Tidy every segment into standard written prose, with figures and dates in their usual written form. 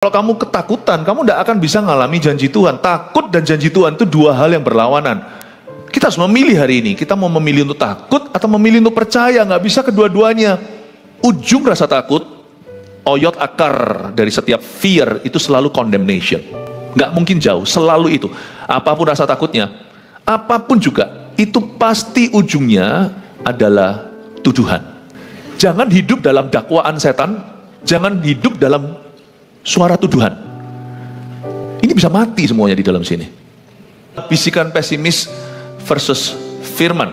Kalau kamu ketakutan, kamu tidak akan bisa mengalami janji Tuhan. Takut dan janji Tuhan itu dua hal yang berlawanan. Kita harus memilih hari ini. Kita mau memilih untuk takut atau memilih untuk percaya. Nggak bisa kedua-duanya. Ujung rasa takut, oyot akar dari setiap fear itu selalu condemnation. Nggak mungkin jauh, selalu itu. Apapun rasa takutnya, apapun juga, itu pasti ujungnya adalah tuduhan. Jangan hidup dalam dakwaan setan, jangan hidup dalam suara tuduhan. Ini bisa mati semuanya di dalam sini. Bisikan pesimis versus firman.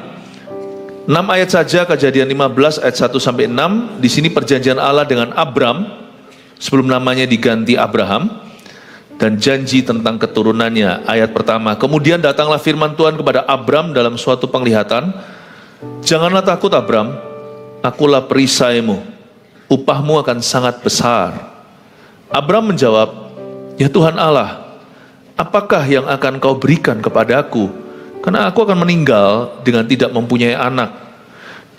6 ayat saja, Kejadian 15 ayat 1 sampai 6. Di sini perjanjian Allah dengan Abram sebelum namanya diganti Abraham, dan janji tentang keturunannya. Ayat pertama, kemudian datanglah firman Tuhan kepada Abram dalam suatu penglihatan. Janganlah takut Abram, akulah perisaimu, upahmu akan sangat besar. Abram menjawab, ya Tuhan Allah, apakah yang akan kau berikan kepadaku? Karena aku akan meninggal dengan tidak mempunyai anak.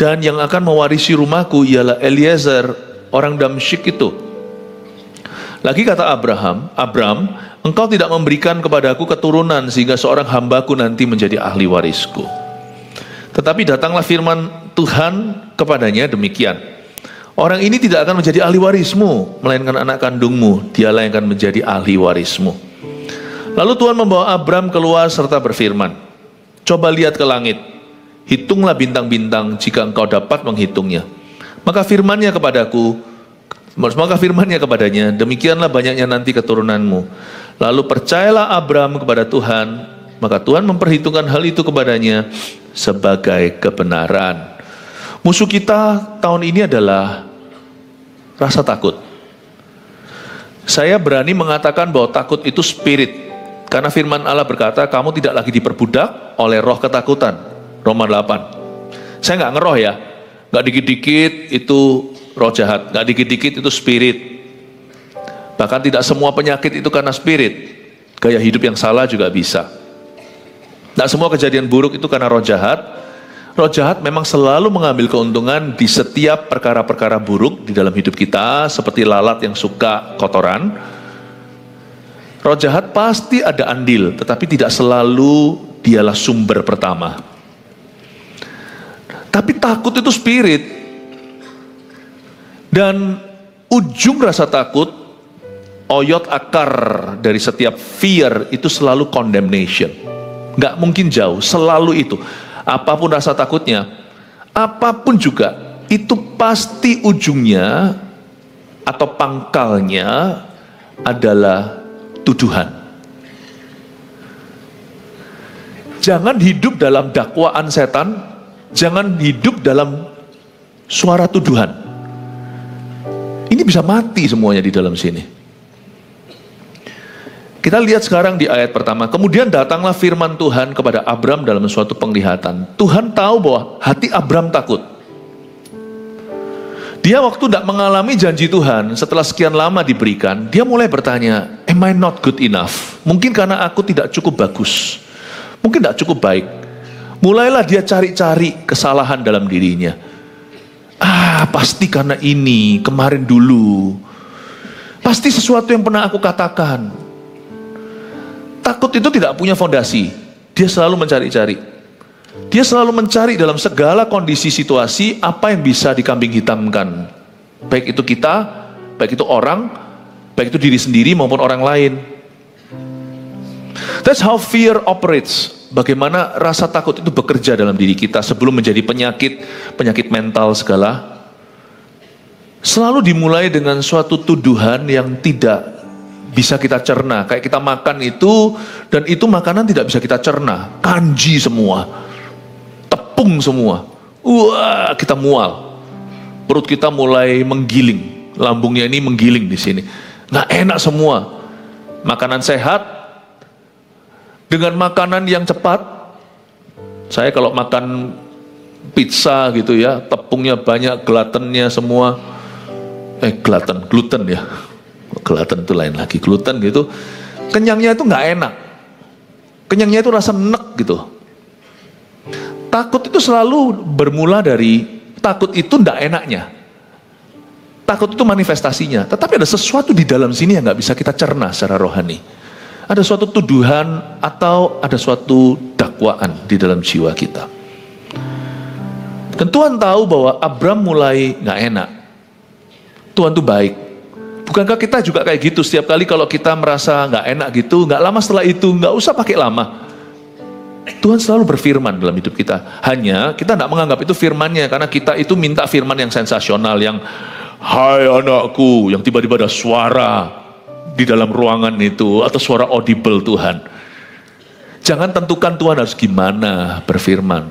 Dan yang akan mewarisi rumahku ialah Eliezer, orang Damsyik itu. Lagi kata Abram, engkau tidak memberikan kepadaku keturunan sehingga seorang hambaku nanti menjadi ahli warisku. Tetapi datanglah firman Tuhan kepadanya demikian. Orang ini tidak akan menjadi ahli warismu, melainkan anak kandungmu, dialah yang akan menjadi ahli warismu. Lalu Tuhan membawa Abram keluar serta berfirman, coba lihat ke langit, hitunglah bintang-bintang jika engkau dapat menghitungnya. Maka firmannya kepadanya, demikianlah banyaknya nanti keturunanmu. Lalu percayalah Abram kepada Tuhan, maka Tuhan memperhitungkan hal itu kepadanya sebagai kebenaran. Musuh kita tahun ini adalah rasa takut. Saya berani mengatakan bahwa takut itu spirit, karena firman Allah berkata, kamu tidak lagi diperbudak oleh roh ketakutan. Roma 8. Saya nggak ngeroh ya, nggak dikit-dikit itu roh jahat, nggak dikit-dikit itu spirit. Bahkan tidak semua penyakit itu karena spirit. Gaya hidup yang salah juga bisa. Tidak semua kejadian buruk itu karena roh jahat. Roh jahat memang selalu mengambil keuntungan di setiap perkara-perkara buruk di dalam hidup kita, seperti lalat yang suka kotoran. Roh jahat pasti ada andil, tetapi tidak selalu dialah sumber pertama. Tapi takut itu spirit. Dan ujung rasa takut, oyot akar dari setiap fear itu selalu condemnation. Nggak mungkin jauh, selalu itu. Apapun rasa takutnya, apapun juga, itu pasti ujungnya atau pangkalnya adalah tuduhan. Jangan hidup dalam dakwaan setan, jangan hidup dalam suara tuduhan. Ini bisa mati semuanya di dalam sini. Kita lihat sekarang di ayat pertama. Kemudian datanglah firman Tuhan kepada Abram dalam suatu penglihatan. Tuhan tahu bahwa hati Abram takut. Dia waktu tidak mengalami janji Tuhan, setelah sekian lama diberikan, dia mulai bertanya, am I not good enough? Mungkin karena aku tidak cukup bagus. Mungkin tidak cukup baik. Mulailah dia cari-cari kesalahan dalam dirinya. Pasti karena ini, kemarin dulu. Pasti sesuatu yang pernah aku katakan. Takut itu tidak punya fondasi. Dia selalu mencari-cari. Dia selalu mencari dalam segala kondisi situasi apa yang bisa dikambing hitamkan. Baik itu kita, baik itu orang, baik itu diri sendiri maupun orang lain. That's how fear operates. Bagaimana rasa takut itu bekerja dalam diri kita sebelum menjadi penyakit mental segala. Selalu dimulai dengan suatu tuduhan yang tidak bisa kita cerna. Kayak kita makan itu, dan itu makanan tidak bisa kita cerna. Kanji semua, tepung semua. Wah, kita mual. Perut kita mulai menggiling, lambungnya ini menggiling di sini. Nggak enak semua. Makanan sehat dengan makanan yang cepat. Saya kalau makan pizza gitu ya, tepungnya banyak, glutennya semua. Gluten ya. Gluten itu lain lagi, gluten gitu. Kenyangnya itu nggak enak. Kenyangnya itu rasa enek gitu. Takut itu selalu bermula dari takut itu nggak enaknya. Takut itu manifestasinya, tetapi ada sesuatu di dalam sini yang nggak bisa kita cerna secara rohani. Ada suatu tuduhan atau ada suatu dakwaan di dalam jiwa kita. Dan Tuhan tahu bahwa Abram mulai nggak enak. Tuhan tuh baik. Bukankah kita juga kayak gitu setiap kali kalau kita merasa nggak enak gitu, nggak lama setelah itu, nggak usah pakai lama. Tuhan selalu berfirman dalam hidup kita. Hanya kita nggak menganggap itu firmannya, karena kita itu minta firman yang sensasional, yang hai anakku, yang tiba-tiba ada suara di dalam ruangan itu, atau suara audible Tuhan. Jangan tentukan Tuhan harus gimana berfirman,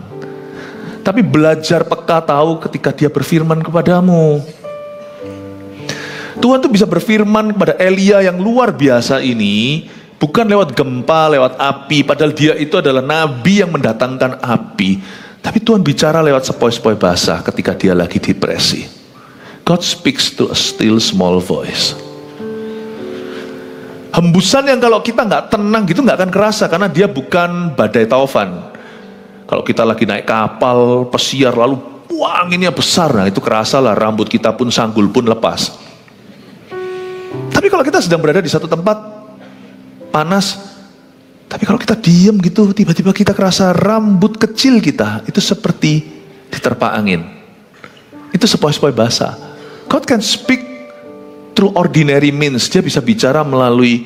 tapi belajar peka tahu ketika dia berfirman kepadamu. Tuhan tuh bisa berfirman kepada Elia yang luar biasa ini, bukan lewat gempa, lewat api, padahal dia itu adalah nabi yang mendatangkan api. Tapi Tuhan bicara lewat sepoi-sepoi basah ketika dia lagi depresi. God speaks to a still small voice. Hembusan yang kalau kita nggak tenang gitu nggak akan kerasa, karena dia bukan badai taufan. Kalau kita lagi naik kapal pesiar lalu anginnya besar, nah itu kerasa lah, rambut kita pun, sanggul pun lepas. Tapi kalau kita sedang berada di satu tempat panas, tapi kalau kita diam gitu, tiba-tiba kita kerasa rambut kecil kita itu seperti diterpa angin. Itu sepoi-sepoi basah. God can speak through ordinary means. Dia bisa bicara melalui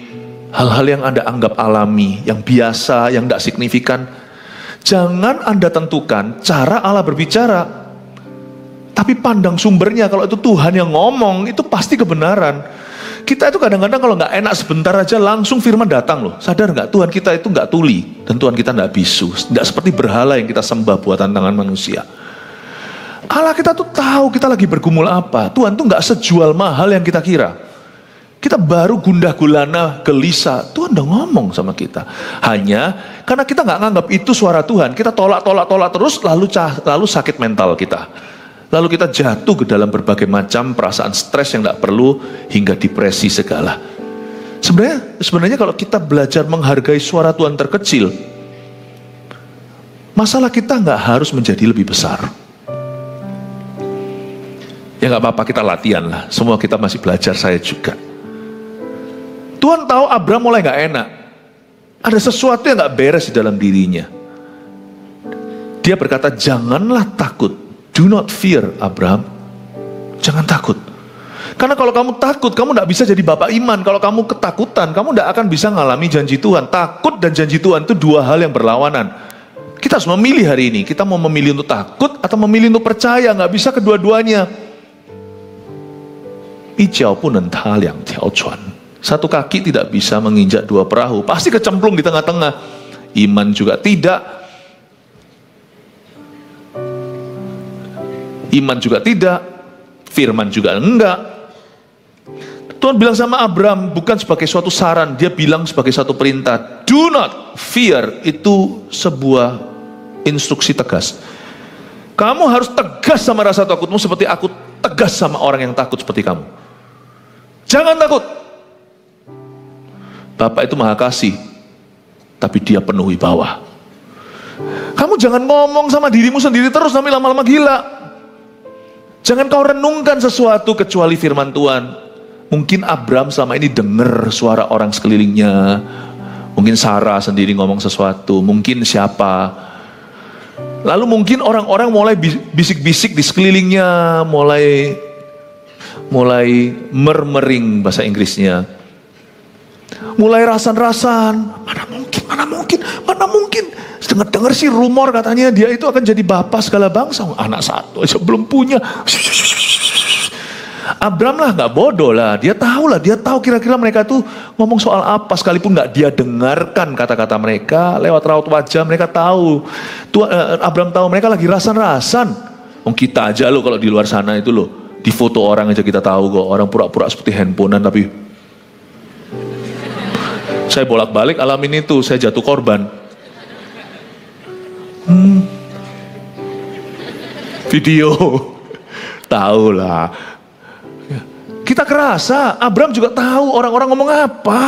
hal-hal yang Anda anggap alami, yang biasa, yang tidak signifikan. Jangan Anda tentukan cara Allah berbicara, tapi pandang sumbernya. Kalau itu Tuhan yang ngomong, itu pasti kebenaran. Kita itu kadang-kadang kalau nggak enak sebentar aja langsung firman datang loh. Sadar nggak? Tuhan kita itu nggak tuli, dan Tuhan kita nggak bisu, nggak seperti berhala yang kita sembah buatan tangan manusia. Allah kita tuh tahu kita lagi bergumul apa. Tuhan tuh nggak sejual mahal yang kita kira. Kita baru gundah gulana gelisah, Tuhan udah ngomong sama kita. Hanya karena kita nggak nganggap itu suara Tuhan, kita tolak terus, lalu sakit mental kita. Lalu kita jatuh ke dalam berbagai macam perasaan stres yang nggak perlu, hingga depresi segala. Sebenarnya kalau kita belajar menghargai suara Tuhan terkecil, masalah kita nggak harus menjadi lebih besar. Ya nggak apa-apa, kita latihan lah. Semua kita masih belajar, saya juga. Tuhan tahu Abram mulai nggak enak. Ada sesuatu yang nggak beres di dalam dirinya. Dia berkata, janganlah takut. Do not fear, Abram. Jangan takut. Karena kalau kamu takut, kamu nggak bisa jadi bapak iman. Kalau kamu ketakutan, kamu nggak akan bisa ngalami janji Tuhan. Takut dan janji Tuhan itu dua hal yang berlawanan. Kita harus memilih hari ini. Kita mau memilih untuk takut atau memilih untuk percaya. Nggak bisa kedua-duanya. Satu kaki tidak bisa menginjak dua perahu, pasti kecemplung di tengah-tengah. Iman juga tidak. Iman juga tidak. Firman juga enggak. Tuhan bilang sama Abram bukan sebagai suatu saran, dia bilang sebagai satu perintah. Do not fear, itu sebuah instruksi tegas. Kamu harus tegas sama rasa takutmu seperti aku tegas sama orang yang takut seperti kamu. Jangan takut. Bapak itu maha kasih, tapi dia penuhi bawah. Kamu jangan ngomong sama dirimu sendiri terus, sampai lama-lama gila. Jangan kau renungkan sesuatu kecuali firman Tuhan. Mungkin Abram selama ini dengar suara orang sekelilingnya. Mungkin Sarah sendiri ngomong sesuatu. Mungkin siapa. Lalu mungkin orang-orang mulai bisik-bisik di sekelilingnya. Mulai murmuring bahasa Inggrisnya. Mulai rasan-rasan. Mana mungkin. Dengar sih rumor katanya dia itu akan jadi bapak segala bangsa. Anak satu aja belum punya. Abram lah nggak bodoh lah, dia tahu kira-kira mereka tuh ngomong soal apa, sekalipun nggak dia dengarkan kata-kata mereka lewat raut wajah, mereka tahu. Abram tahu mereka lagi rasan-rasan. Kita aja loh kalau di luar sana itu loh, di foto orang aja kita tahu kok, orang pura-pura seperti handphonean tapi saya bolak-balik alamin itu, saya jatuh korban. Video, tahu lah. Kita kerasa, Abram juga tahu orang-orang ngomong apa.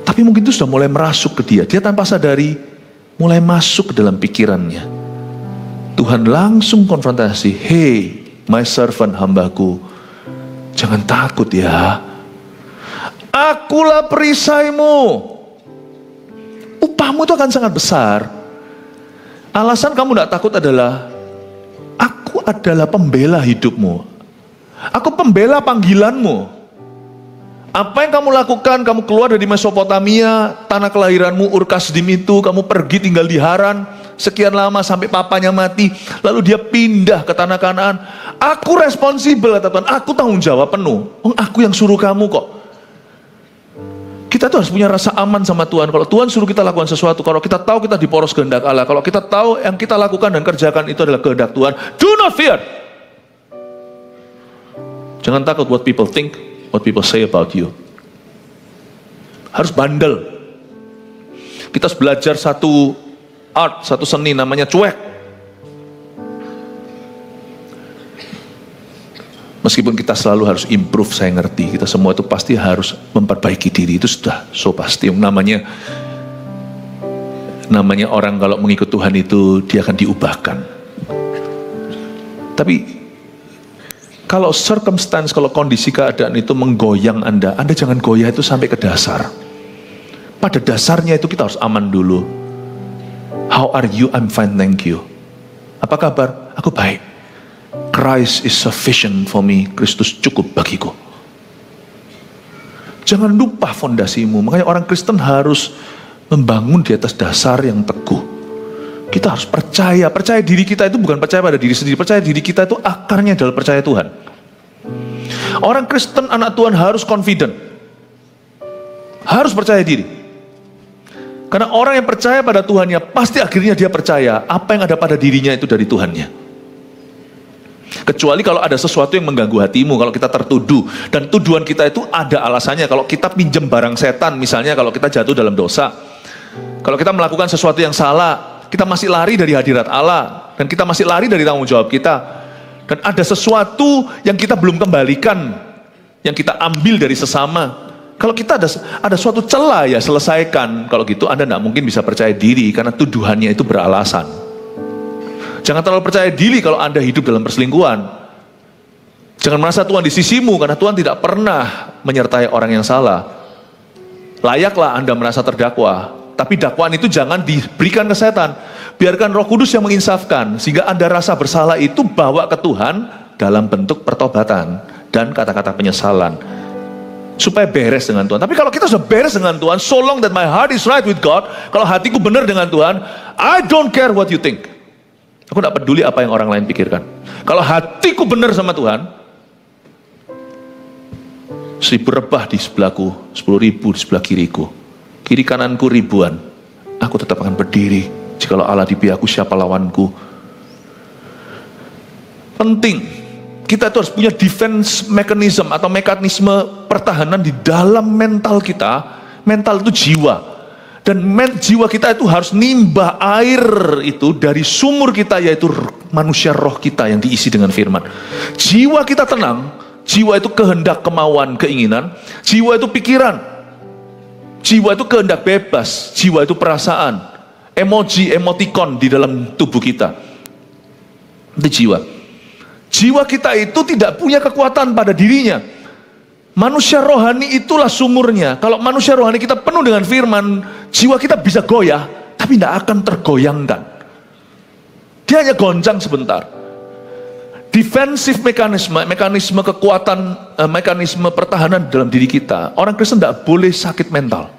Tapi mungkin itu sudah mulai merasuk ke dia. Dia tanpa sadari mulai masuk ke dalam pikirannya. Tuhan langsung konfrontasi. Hei, my servant, hambaku, jangan takut ya. Akulah perisaimu. Upahmu itu akan sangat besar. Alasan kamu tidak takut adalah, aku adalah pembela hidupmu. Aku pembela panggilanmu. Apa yang kamu lakukan, kamu keluar dari Mesopotamia, tanah kelahiranmu, Ur Kasdim itu, kamu pergi tinggal di Haran, sekian lama sampai papanya mati, lalu dia pindah ke tanah Kanaan. Aku responsibel, kata Tuhan, aku tanggung jawab penuh. Aku yang suruh kamu kok. Kita tuh harus punya rasa aman sama Tuhan. Kalau Tuhan suruh kita lakukan sesuatu, kalau kita tahu kita di poros kehendak Allah, kalau kita tahu yang kita lakukan dan kerjakan itu adalah kehendak Tuhan, do not fear. Jangan takut what people think, what people say about you. Harus bandel. Kita harus belajar satu art, satu seni namanya cuek. Meskipun kita selalu harus improve, saya ngerti. Kita semua itu pasti harus memperbaiki diri, itu sudah so pasti. Namanya orang kalau mengikut Tuhan itu dia akan diubahkan. Tapi kalau circumstance, kalau kondisi keadaan itu menggoyang Anda jangan goyah itu sampai ke dasar. Pada dasarnya itu kita harus aman dulu. How are you? I'm fine, thank you. Apa kabar? Aku baik. Christ is sufficient for me. Kristus cukup bagiku. Jangan lupa fondasimu. Makanya orang Kristen harus membangun di atas dasar yang teguh. Kita harus percaya. Percaya diri kita itu bukan percaya pada diri sendiri. Percaya diri kita itu akarnya adalah percaya Tuhan. Orang Kristen, anak Tuhan harus confident. Harus percaya diri. Karena orang yang percaya pada Tuhannya, pasti akhirnya dia percaya apa yang ada pada dirinya itu dari Tuhannya. Kecuali kalau ada sesuatu yang mengganggu hatimu, kalau kita tertuduh, dan tuduhan kita itu ada alasannya. Kalau kita pinjam barang setan, misalnya kalau kita jatuh dalam dosa, kalau kita melakukan sesuatu yang salah, kita masih lari dari hadirat Allah, dan kita masih lari dari tanggung jawab kita, dan ada sesuatu yang kita belum kembalikan, yang kita ambil dari sesama. Kalau kita ada suatu celah, ya selesaikan. Kalau gitu Anda tidak mungkin bisa percaya diri, karena tuduhannya itu beralasan. Jangan terlalu percaya diri kalau Anda hidup dalam perselingkuhan. Jangan merasa Tuhan di sisimu, karena Tuhan tidak pernah menyertai orang yang salah. Layaklah Anda merasa terdakwa, tapi dakwaan itu jangan diberikan ke setan. Biarkan Roh Kudus yang menginsafkan, sehingga Anda rasa bersalah itu bawa ke Tuhan dalam bentuk pertobatan dan kata-kata penyesalan, supaya beres dengan Tuhan. Tapi kalau kita sudah beres dengan Tuhan, so long that my heart is right with God, kalau hatiku benar dengan Tuhan, I don't care what you think. Aku tidak peduli apa yang orang lain pikirkan. Kalau hatiku benar sama Tuhan, 1000 rebah di sebelahku, 10.000 di sebelah kiriku, kiri kananku ribuan, aku tetap akan berdiri. Jikalau Allah di pihakku, siapa lawanku? Penting, kita itu harus punya defense mechanism atau mekanisme pertahanan di dalam mental kita. Mental itu jiwa. Dan jiwa kita itu harus nimbah air itu dari sumur kita, yaitu manusia roh kita yang diisi dengan firman. Jiwa kita tenang, jiwa itu kehendak, kemauan, keinginan, jiwa itu pikiran, jiwa itu kehendak bebas, jiwa itu perasaan, emoji, emotikon di dalam tubuh kita. Itu jiwa. Jiwa kita itu tidak punya kekuatan pada dirinya. Manusia rohani itulah sumurnya. Kalau manusia rohani kita penuh dengan firman, jiwa kita bisa goyah, tapi tidak akan tergoyangkan. Dia hanya goncang sebentar. Defensive mekanisme kekuatan, mekanisme pertahanan dalam diri kita. Orang Kristen tidak boleh sakit mental.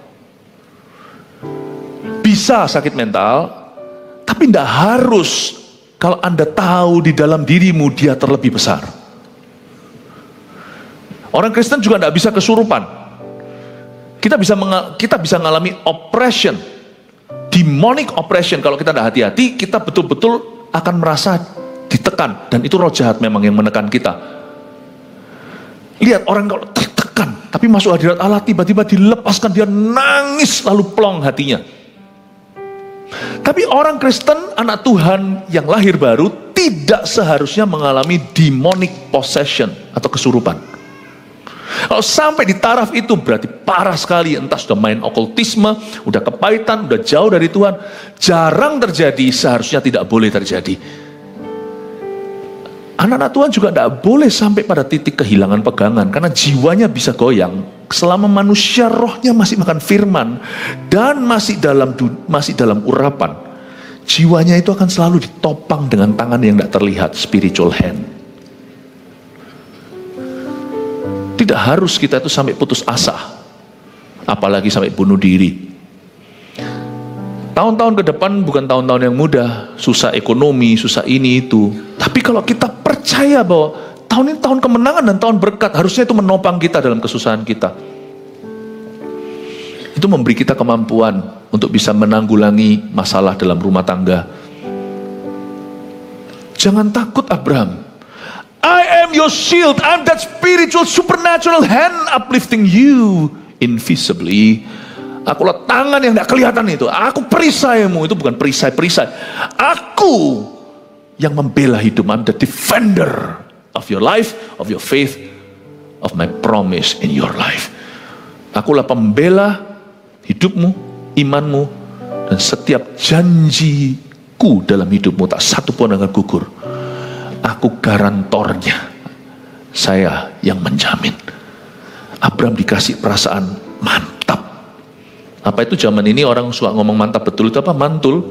Bisa sakit mental, tapi tidak harus. Kalau Anda tahu di dalam dirimu dia terlebih besar. Orang Kristen juga tidak bisa kesurupan. Kita bisa mengalami oppression, demonic oppression. Kalau kita tidak hati-hati, kita betul-betul akan merasa ditekan. Dan itu roh jahat memang yang menekan kita. Lihat orang kalau tertekan, tapi masuk hadirat Allah, tiba-tiba dilepaskan, dia nangis lalu plong hatinya. Tapi orang Kristen, anak Tuhan yang lahir baru, tidak seharusnya mengalami demonic possession atau kesurupan. Kalau sampai di taraf itu berarti parah sekali. Entah sudah main okultisme, udah kepahitan, udah jauh dari Tuhan. Jarang terjadi, seharusnya tidak boleh terjadi. Anak-anak Tuhan juga tidak boleh sampai pada titik kehilangan pegangan, karena jiwanya bisa goyang selama manusia rohnya masih makan firman dan masih dalam urapan. Jiwanya itu akan selalu ditopang dengan tangan yang tidak terlihat, spiritual hand. Tidak harus kita itu sampai putus asa, apalagi sampai bunuh diri. Tahun-tahun ke depan bukan tahun-tahun yang mudah, susah ekonomi, susah ini itu. Tapi kalau kita percaya bahwa tahun ini tahun kemenangan dan tahun berkat, harusnya itu menopang kita dalam kesusahan kita. Itu memberi kita kemampuan untuk bisa menanggulangi masalah dalam rumah tangga. Jangan takut Abraham. I am your shield, I'm that spiritual supernatural hand uplifting you invisibly. Akulah tangan yang tidak kelihatan itu. Aku perisaimu. Itu bukan perisai-perisai. Aku yang membela hidup. I'm the defender of your life, of your faith, of my promise in your life. Akulah pembela hidupmu, imanmu, dan setiap janjiku dalam hidupmu. Tak satu pun akan gugur. Aku garantornya. Saya yang menjamin. Abraham dikasih perasaan mantap. Apa itu zaman ini orang suka ngomong mantap betul, itu apa? Mantul.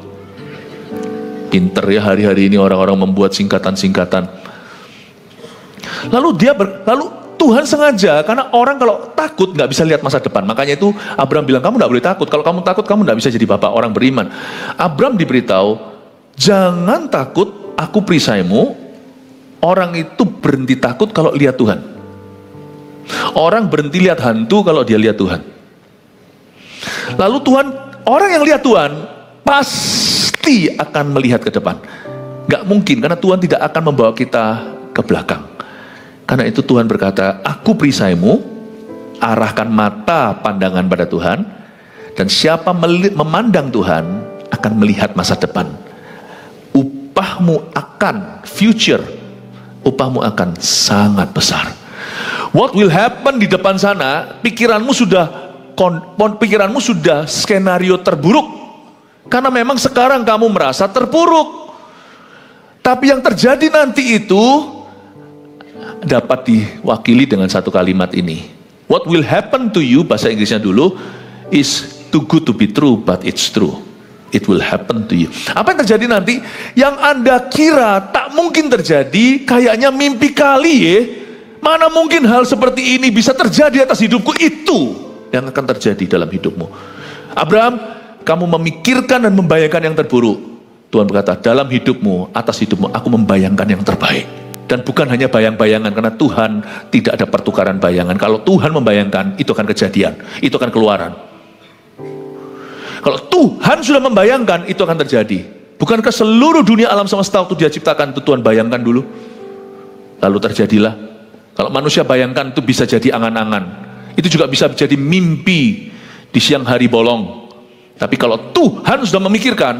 Pinter ya hari-hari ini orang-orang membuat singkatan-singkatan. Lalu Tuhan sengaja, karena orang kalau takut nggak bisa lihat masa depan. Makanya itu Abraham bilang, kamu nggak boleh takut. Kalau kamu takut, kamu nggak bisa jadi bapak orang beriman. Abraham diberitahu, jangan takut, aku perisaimu. Orang itu berhenti takut kalau lihat Tuhan. Orang berhenti lihat hantu kalau dia lihat Tuhan. Lalu orang yang lihat Tuhan pasti akan melihat ke depan. Gak mungkin, karena Tuhan tidak akan membawa kita ke belakang. Karena itu Tuhan berkata, aku perisaimu, arahkan mata pandangan pada Tuhan, dan siapa memandang Tuhan akan melihat masa depan. Upahmu akan upahmu akan sangat besar. What will happen di depan sana, pikiranmu sudah skenario terburuk. Karena memang sekarang kamu merasa terpuruk. Tapi yang terjadi nanti itu dapat diwakili dengan satu kalimat ini. What will happen to you, bahasa Inggrisnya dulu, is too good to be true, but it's true. It will happen to you. Apa yang terjadi nanti? Yang Anda kira tak mungkin terjadi, kayaknya mimpi kali ya. Mana mungkin hal seperti ini bisa terjadi atas hidupku, itu yang akan terjadi dalam hidupmu. Abraham, kamu memikirkan dan membayangkan yang terburuk. Tuhan berkata, dalam hidupmu, atas hidupmu, aku membayangkan yang terbaik. Dan bukan hanya bayang-bayangan, karena Tuhan tidak ada pertukaran bayangan. Kalau Tuhan membayangkan, itu akan kejadian, itu akan keluaran. Kalau Tuhan sudah membayangkan, itu akan terjadi. Bukankah seluruh dunia alam semesta waktu dia ciptakan, itu Tuhan bayangkan dulu, lalu terjadilah. Kalau manusia bayangkan, itu bisa jadi angan-angan. Itu juga bisa jadi mimpi di siang hari bolong. Tapi kalau Tuhan sudah memikirkan,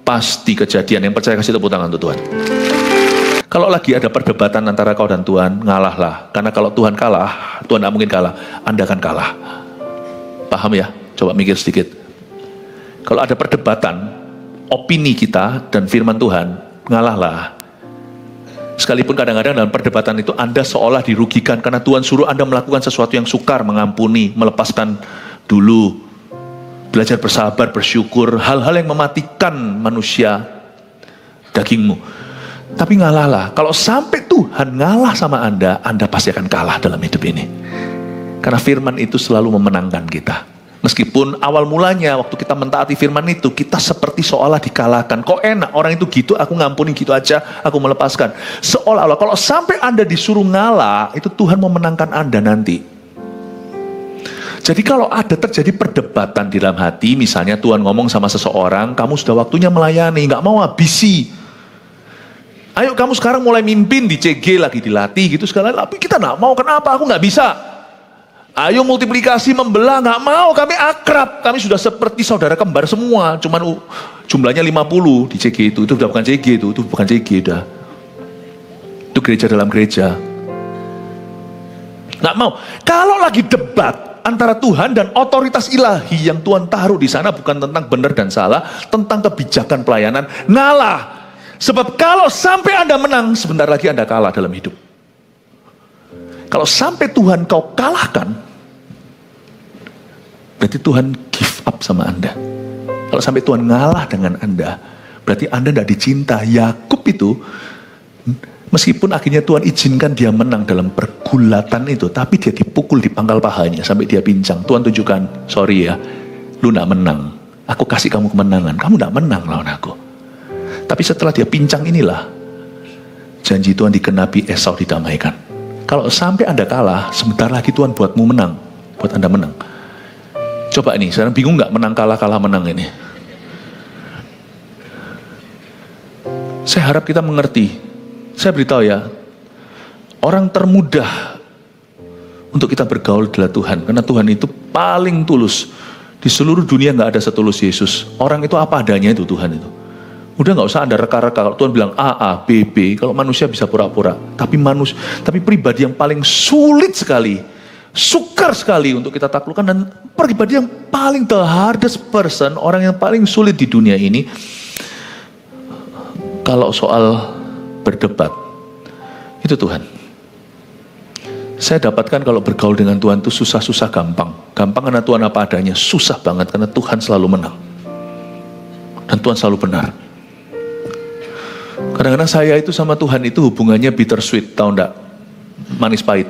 pasti kejadian. Yang percaya kasih tepuk tangan untuk Tuhan. Kalau lagi ada perdebatan antara kau dan Tuhan, ngalahlah. Karena kalau Tuhan kalah, Tuhan tidak mungkin kalah, Anda akan kalah. Paham ya? Coba mikir sedikit. Kalau ada perdebatan, opini kita dan firman Tuhan, ngalahlah. Sekalipun kadang-kadang dalam perdebatan itu Anda seolah dirugikan, karena Tuhan suruh Anda melakukan sesuatu yang sukar, mengampuni, melepaskan dulu, belajar bersabar, bersyukur, hal-hal yang mematikan manusia dagingmu. Tapi ngalahlah. Kalau sampai Tuhan ngalah sama Anda pasti akan kalah dalam hidup ini. Karena firman itu selalu memenangkan kita. Meskipun awal mulanya waktu kita mentaati firman itu, kita seperti seolah dikalahkan. Kok enak, orang itu gitu, aku ngampuni gitu aja, aku melepaskan. Seolah-olah, kalau sampai Anda disuruh ngalah, itu Tuhan memenangkan Anda nanti. Jadi kalau ada terjadi perdebatan di dalam hati, misalnya Tuhan ngomong sama seseorang, kamu sudah waktunya melayani, gak mau habisi. Ayo kamu sekarang mulai mimpin di CG, lagi dilatih gitu sekali. Tapi kita gak mau, kenapa? Aku gak bisa. Ayo multiplikasi, membelah, gak mau, kami akrab. Kami sudah seperti saudara kembar semua. Cuman jumlahnya 50 di CG itu udah bukan CG itu bukan CG udah. Itu gereja dalam gereja. Gak mau. Kalau lagi debat antara Tuhan dan otoritas ilahi yang Tuhan taruh di sana, bukan tentang benar dan salah, tentang kebijakan pelayanan, ngalah. Sebab kalau sampai Anda menang, sebentar lagi Anda kalah dalam hidup. Kalau sampai Tuhan kau kalahkan, berarti Tuhan give up sama Anda. Kalau sampai Tuhan ngalah dengan Anda, berarti Anda tidak dicinta. Yakub itu, meskipun akhirnya Tuhan izinkan dia menang dalam pergulatan itu, tapi dia dipukul di pangkal pahanya sampai dia pincang. Tuhan tunjukkan, sorry ya, lu tidak menang. Aku kasih kamu kemenangan, kamu tidak menang lawan aku. Tapi setelah dia pincang inilah, janji Tuhan dikenapi, Esau didamaikan. Kalau sampai Anda kalah, sebentar lagi Tuhan buatmu menang, buat Anda menang. Coba ini, sekarang bingung nggak menang kalah menang ini? Saya harap kita mengerti. Saya beritahu ya, orang termudah untuk kita bergaul adalah Tuhan, karena Tuhan itu paling tulus. Di seluruh dunia nggak ada setulus Yesus. Orang itu apa adanya itu Tuhan itu. Udah nggak usah Anda reka-reka. Kalau Tuhan bilang A, B, B, kalau manusia bisa pura-pura. Tapi pribadi yang paling sulit sekali, sukar sekali untuk kita taklukkan, dan pribadi yang paling the hardest person, orang yang paling sulit di dunia ini, kalau soal berdebat, itu Tuhan. Saya dapatkan kalau bergaul dengan Tuhan itu susah-susah gampang. Gampang karena Tuhan apa adanya, susah banget karena Tuhan selalu menang. Dan Tuhan selalu benar. Kadang-kadang saya itu sama Tuhan itu hubungannya bittersweet, tahu enggak? Manis pahit.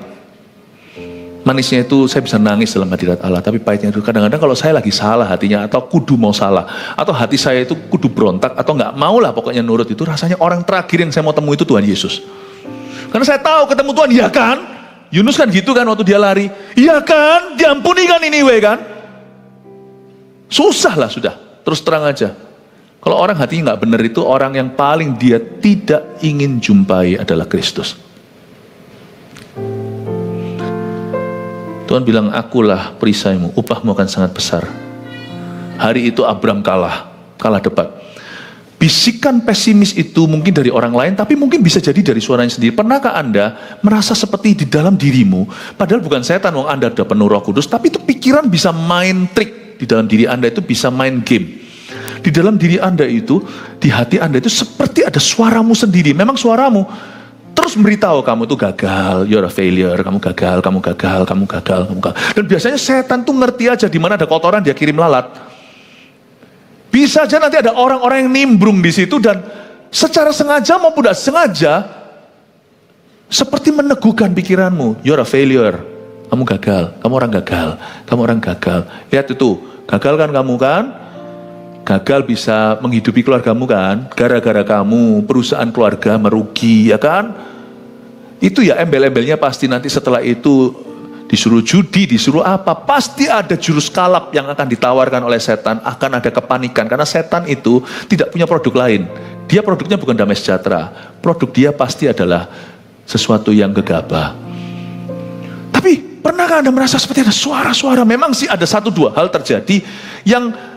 Manisnya itu saya bisa nangis dalam hadirat Allah, tapi pahitnya itu kadang-kadang kalau saya lagi salah hatinya, atau kudu mau salah, atau hati saya itu kudu berontak, atau nggak mau lah pokoknya nurut, itu rasanya orang terakhir yang saya mau temui itu Tuhan Yesus. Karena saya tahu ketemu Tuhan, iya kan? Yunus kan gitu kan waktu dia lari, iya kan? Diampuni kan ini kan? Susah lah sudah, terus terang aja. Kalau orang hatinya nggak benar itu orang yang paling dia tidak ingin jumpai adalah Kristus. Tuhan bilang, akulah perisaimu, upahmu akan sangat besar. Hari itu Abram kalah debat. Bisikan pesimis itu mungkin dari orang lain, tapi mungkin bisa jadi dari suaranya sendiri. Pernahkah Anda merasa seperti di dalam dirimu, padahal bukan setan, wong Anda sudah penuh Roh Kudus, tapi itu pikiran bisa main trik di dalam diri Anda, itu bisa main game. Di dalam diri Anda itu, di hati Anda itu seperti ada suaramu sendiri. Memang suaramu terus memberitahu kamu itu gagal, you're a failure, kamu gagal. Dan biasanya setan tuh ngerti aja di mana ada kotoran dia kirim lalat. Bisa aja nanti ada orang-orang yang nimbrung di situ dan secara sengaja maupun tidak sengaja seperti meneguhkan pikiranmu, you're a failure, kamu gagal, kamu orang gagal. Lihat itu, gagal kan kamu kan? Gagal bisa menghidupi keluargamu kan? Gara-gara kamu, perusahaan keluarga merugi, ya kan? Itu ya embel-embelnya pasti nanti setelah itu disuruh judi, disuruh apa. Pasti ada jurus kalap yang akan ditawarkan oleh setan, akan ada kepanikan. Karena setan itu tidak punya produk lain. Dia produknya bukan damai sejahtera. Produk dia pasti adalah sesuatu yang gegabah. Tapi pernahkah Anda merasa seperti ada suara-suara? Memang sih ada 1-2 hal terjadi yang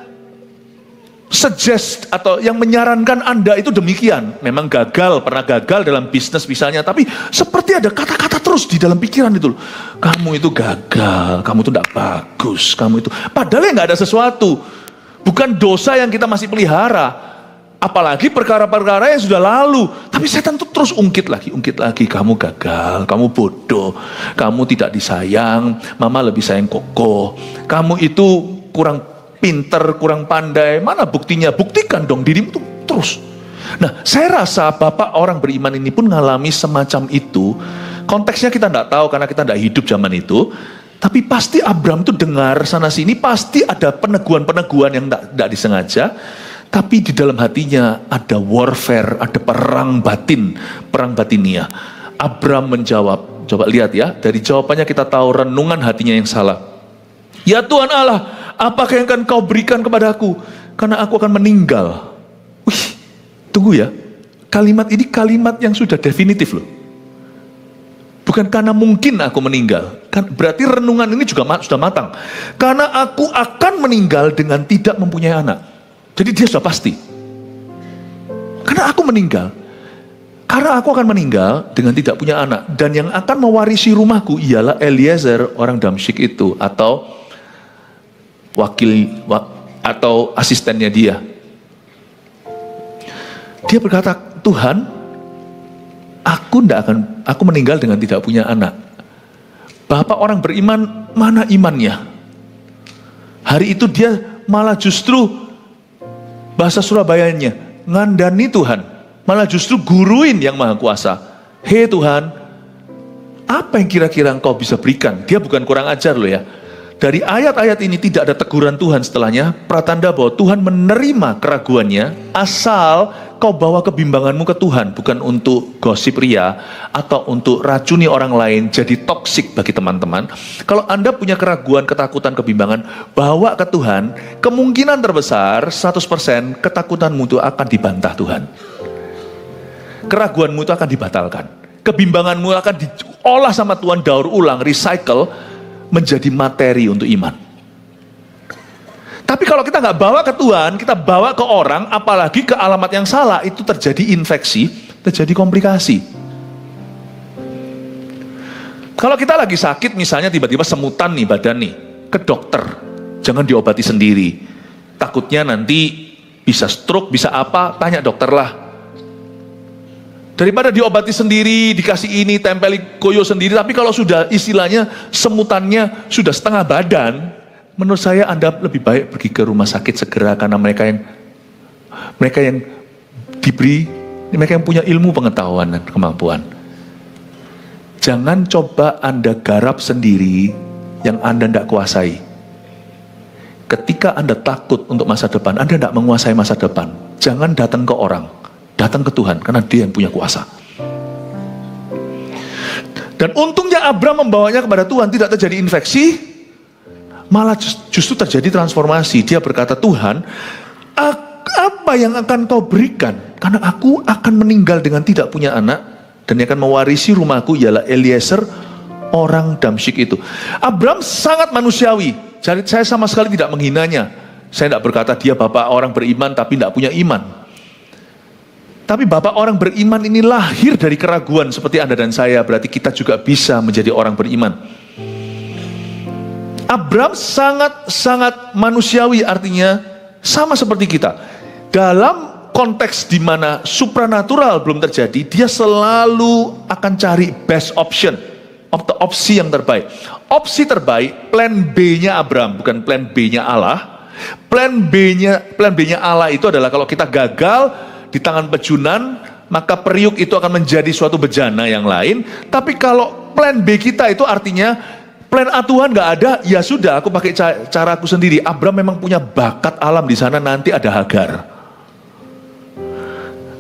suggest atau yang menyarankan Anda itu demikian. Memang pernah gagal dalam bisnis misalnya, tapi seperti ada kata-kata terus di dalam pikiran itu. Kamu itu gagal, kamu itu tidak bagus, kamu itu. Padahal ya nggak ada sesuatu. Bukan dosa yang kita masih pelihara. Apalagi perkara-perkara yang sudah lalu. Tapi setan itu terus ungkit lagi. Kamu gagal, kamu bodoh, kamu tidak disayang, mama lebih sayang Koko. Kamu itu kurang pinter, kurang pandai, mana buktinya? Buktikan dong dirimu tuh terus. Nah, saya rasa Bapak orang beriman ini pun mengalami semacam itu. Konteksnya kita tidak tahu karena kita tidak hidup zaman itu. Tapi pasti Abram tuh dengar sana sini, pasti ada peneguhan-peneguhan yang tidak disengaja. Tapi di dalam hatinya ada warfare, ada perang batinia. Abram menjawab, coba lihat ya, dari jawabannya kita tahu renungan hatinya yang salah. Ya Tuhan Allah, apakah yang akan kau berikan kepadaku? Karena aku akan meninggal. Wih, tunggu ya. Kalimat ini kalimat yang sudah definitif loh. Bukan karena mungkin aku meninggal. Berarti renungan ini juga sudah matang. Karena aku akan meninggal dengan tidak mempunyai anak. Jadi dia sudah pasti. Karena aku meninggal. Karena aku akan meninggal dengan tidak punya anak. Dan yang akan mewarisi rumahku ialah Eliezer orang Damsyik itu. Atau atau asistennya dia. Dia berkata, Tuhan, aku meninggal dengan tidak punya anak. Bapak orang beriman, mana imannya? Hari itu dia malah justru, bahasa Surabayanya, ngandani Tuhan. Malah justru guruin yang maha kuasa. Hei Tuhan, apa yang kira-kira engkau bisa berikan? Dia bukan kurang ajar loh ya. Dari ayat-ayat ini tidak ada teguran Tuhan setelahnya, pratanda bahwa Tuhan menerima keraguannya asal kau bawa kebimbanganmu ke Tuhan, bukan untuk gosip ria atau untuk racuni orang lain jadi toksik bagi teman-teman. Kalau Anda punya keraguan, ketakutan, kebimbangan, bawa ke Tuhan, kemungkinan terbesar 100% ketakutanmu itu akan dibantah Tuhan. Keraguanmu itu akan dibatalkan. Kebimbanganmu akan diolah sama Tuhan, daur ulang, recycle, menjadi materi untuk iman. Tapi kalau kita nggak bawa ke Tuhan, kita bawa ke orang, apalagi ke alamat yang salah, itu terjadi infeksi, terjadi komplikasi. Kalau kita lagi sakit, misalnya tiba-tiba semutan nih badan nih, ke dokter, jangan diobati sendiri. Takutnya nanti bisa stroke, bisa apa, tanya dokter lah. Daripada diobati sendiri, dikasih ini, tempeli koyo sendiri, tapi kalau sudah istilahnya semutannya sudah setengah badan, menurut saya Anda lebih baik pergi ke rumah sakit segera, karena mereka yang diberi, mereka yang punya ilmu, pengetahuan, dan kemampuan. Jangan coba Anda garap sendiri yang Anda tidak kuasai. Ketika Anda takut untuk masa depan, Anda tidak menguasai masa depan, jangan datang ke orang. Datang ke Tuhan, karena dia yang punya kuasa. Dan untungnya Abram membawanya kepada Tuhan, tidak terjadi infeksi, malah justru terjadi transformasi. Dia berkata, Tuhan, apa yang akan kau berikan? Karena aku akan meninggal dengan tidak punya anak, dan yang akan mewarisi rumahku ialah Eliezer, orang Damsyik itu. Abram sangat manusiawi, jadi saya sama sekali tidak menghinanya. Saya tidak berkata dia bapak orang beriman, tapi tidak punya iman. Tapi bapak orang beriman ini lahir dari keraguan seperti Anda dan saya, berarti kita juga bisa menjadi orang beriman. Abram sangat manusiawi, artinya sama seperti kita. Dalam konteks di mana supranatural belum terjadi, dia selalu akan cari best option, opsi yang terbaik. Opsi terbaik, plan B-nya Abram, bukan plan B-nya Allah. Plan B-nya Allah itu adalah kalau kita gagal di tangan pejunan, maka periuk itu akan menjadi suatu bejana yang lain. Tapi kalau plan B kita itu artinya plan A Tuhan nggak ada, ya sudah, aku pakai caraku sendiri. Abram memang punya bakat alam di sana, nanti ada Hagar.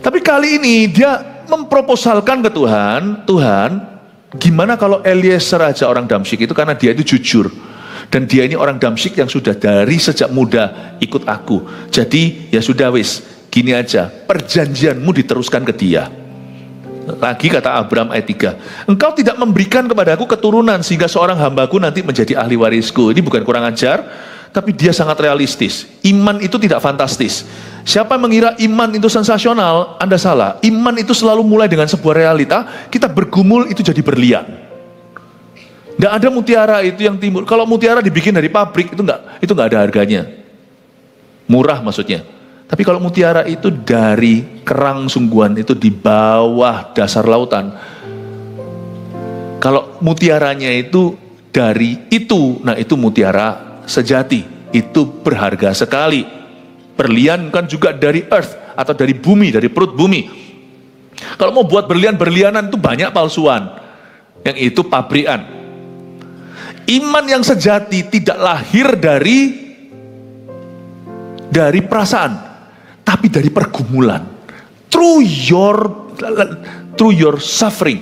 Tapi kali ini dia memproposalkan ke Tuhan, Tuhan, gimana kalau Eliezer aja orang Damsyik itu, karena dia itu jujur. Dan dia ini orang Damsyik yang sudah dari sejak muda ikut aku. Jadi ya sudah wis, gini aja, perjanjianmu diteruskan ke dia. Lagi kata Abram ayat 3, engkau tidak memberikan kepadaku keturunan sehingga seorang hambaku nanti menjadi ahli warisku. Ini bukan kurang ajar, tapi dia sangat realistis. Iman itu tidak fantastis. Siapa yang mengira iman itu sensasional, Anda salah. Iman itu selalu mulai dengan sebuah realita, kita bergumul itu jadi berlian. Tidak ada mutiara itu yang timbul. Kalau mutiara dibikin dari pabrik, itu nggak ada harganya. Murah maksudnya. Tapi kalau mutiara itu dari kerang sungguhan, itu di bawah dasar lautan. Kalau mutiaranya itu dari itu, nah itu mutiara sejati. Itu berharga sekali. Berlian kan juga dari earth, atau dari bumi, dari perut bumi. Kalau mau buat berlian-berlianan itu banyak palsuan. Yang itu pabrikan. Iman yang sejati tidak lahir dari perasaan, tapi dari pergumulan. Through your suffering,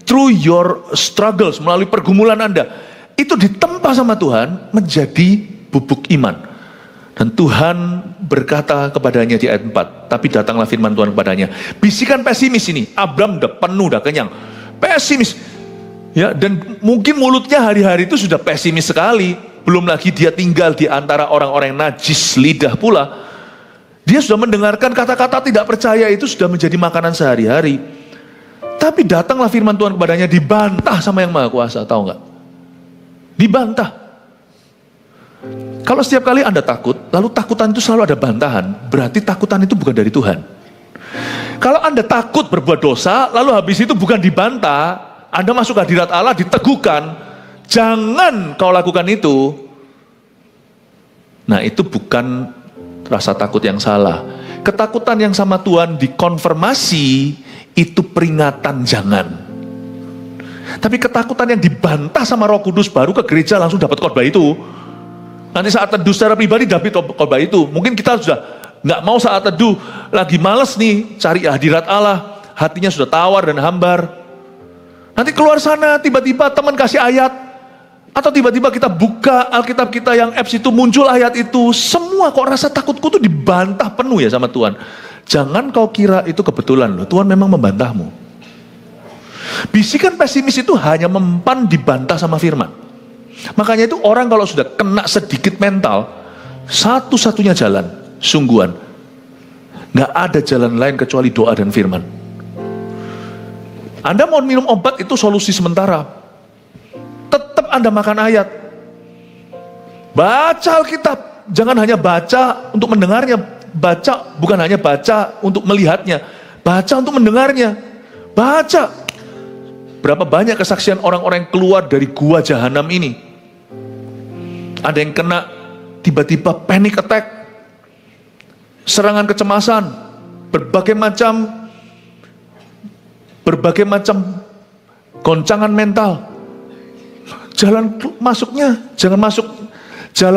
through your struggles, melalui pergumulan Anda, itu ditempa sama Tuhan menjadi bubuk iman. Dan Tuhan berkata kepadanya di ayat 4, tapi datanglah firman Tuhan kepadanya. Bisikan pesimis ini, Abram udah penuh, udah kenyang. Pesimis. Ya, dan mungkin mulutnya hari-hari itu sudah pesimis sekali. Belum lagi dia tinggal di antara orang-orang yang najis lidah pula. Dia sudah mendengarkan kata-kata tidak percaya itu sudah menjadi makanan sehari-hari. Tapi datanglah firman Tuhan kepadanya, dibantah sama yang Maha Kuasa, tahu nggak? Dibantah. Kalau setiap kali Anda takut, lalu takutan itu selalu ada bantahan, berarti takutan itu bukan dari Tuhan. Kalau Anda takut berbuat dosa, lalu habis itu bukan dibantah, Anda masuk ke hadirat Allah, diteguhkan, jangan kau lakukan itu. Nah, itu bukan rasa takut yang salah. Ketakutan yang sama Tuhan dikonfirmasi, itu peringatan jangan. Tapi ketakutan yang dibantah sama Roh Kudus, baru ke gereja langsung dapat khotbah itu. Nanti saat teduh secara pribadi dapat khotbah itu. Mungkin kita sudah nggak mau saat teduh, lagi males nih cari hadirat Allah, hatinya sudah tawar dan hambar. Nanti keluar sana tiba-tiba teman kasih ayat, atau tiba-tiba kita buka Alkitab kita yang apps itu muncul ayat itu, semua kok rasa takutku tuh dibantah penuh ya sama Tuhan. Jangan kau kira itu kebetulan loh, Tuhan memang membantahmu. Bisikan pesimis itu hanya mempan dibantah sama firman. Makanya itu orang kalau sudah kena sedikit mental, satu-satunya jalan, sungguhan, nggak ada jalan lain kecuali doa dan firman. Anda mau minum obat itu solusi sementara. Tetap Anda makan ayat. Baca Alkitab, jangan hanya baca untuk mendengarnya. Baca bukan hanya baca untuk melihatnya, baca untuk mendengarnya. Baca. Berapa banyak kesaksian orang-orang yang keluar dari gua jahanam ini. Ada yang kena tiba-tiba panic attack, serangan kecemasan, berbagai macam goncangan mental. Jalan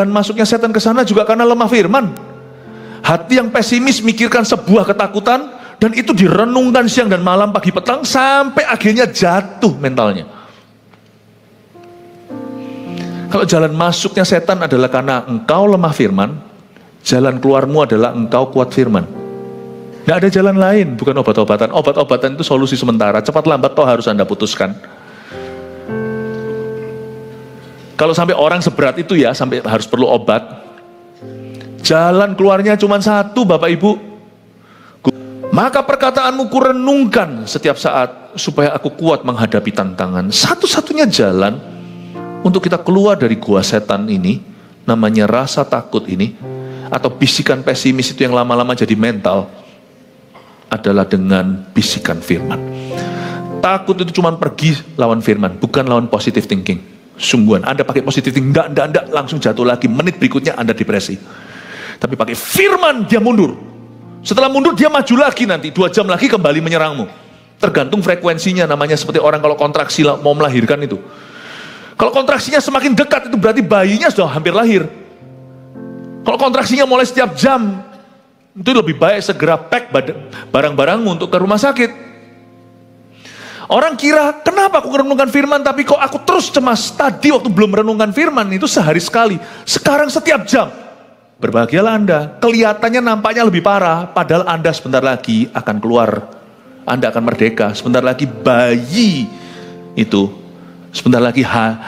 masuknya setan ke sana juga karena lemah firman. Hati yang pesimis mikirkan sebuah ketakutan, dan itu direnungkan siang dan malam, pagi petang, sampai akhirnya jatuh mentalnya. Kalau jalan masuknya setan adalah karena engkau lemah firman, jalan keluarmu adalah engkau kuat firman. Tidak ada jalan lain, bukan obat-obatan. Obat-obatan itu solusi sementara, cepat lambat toh harus Anda putuskan. Kalau sampai orang seberat itu ya, sampai harus perlu obat, jalan keluarnya cuma satu, Bapak Ibu. Maka perkataanmu kurenungkan setiap saat, supaya aku kuat menghadapi tantangan. Satu-satunya jalan untuk kita keluar dari gua setan ini, namanya rasa takut ini, atau bisikan pesimis itu yang lama-lama jadi mental, adalah dengan bisikan firman. Takut itu cuma pergi lawan firman, bukan lawan positive thinking. Sungguhan, Anda pakai positive thinking, enggak, langsung jatuh lagi, menit berikutnya Anda depresi. Tapi pakai firman, dia mundur. Setelah mundur dia maju lagi, nanti 2 jam lagi kembali menyerangmu. Tergantung frekuensinya, namanya seperti orang kalau kontraksi mau melahirkan itu. Kalau kontraksinya semakin dekat, itu berarti bayinya sudah hampir lahir. Kalau kontraksinya mulai setiap jam, itu lebih baik segera pack barang-barangmu untuk ke rumah sakit. Orang kira, kenapa aku merenungkan firman tapi kok aku terus cemas? Tadi waktu belum merenungkan firman itu sehari sekali, sekarang setiap jam. Berbahagialah Anda, kelihatannya nampaknya lebih parah, padahal Anda sebentar lagi akan keluar, Anda akan merdeka, sebentar lagi bayi itu, sebentar lagi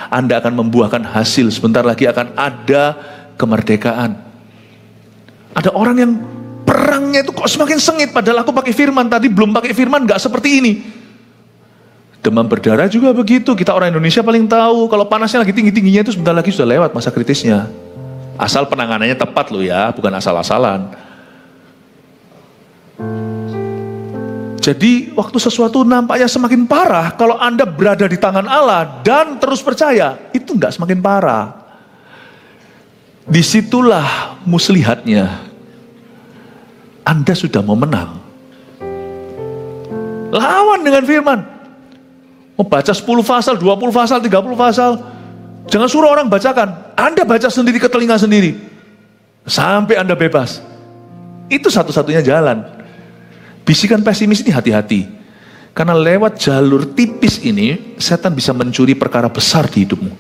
Anda akan membuahkan hasil, sebentar lagi akan ada kemerdekaan. Ada orang yang perangnya itu kok semakin sengit, padahal aku pakai firman, tadi belum pakai firman, gak seperti ini. Demam berdarah juga begitu, kita orang Indonesia paling tahu, kalau panasnya lagi tinggi-tingginya itu sebentar lagi sudah lewat masa kritisnya. Asal penanganannya tepat loh ya, bukan asal-asalan. Jadi waktu sesuatu nampaknya semakin parah, kalau Anda berada di tangan Allah dan terus percaya, itu enggak semakin parah. Disitulah muslihatnya. Anda sudah mau menang. Lawan dengan firman. Mau baca 10 pasal, 20 pasal, 30 pasal. Jangan suruh orang bacakan. Anda baca sendiri ke telinga sendiri. Sampai Anda bebas. Itu satu-satunya jalan. Bisikan pesimis ini hati-hati. Karena lewat jalur tipis ini, setan bisa mencuri perkara besar di hidupmu.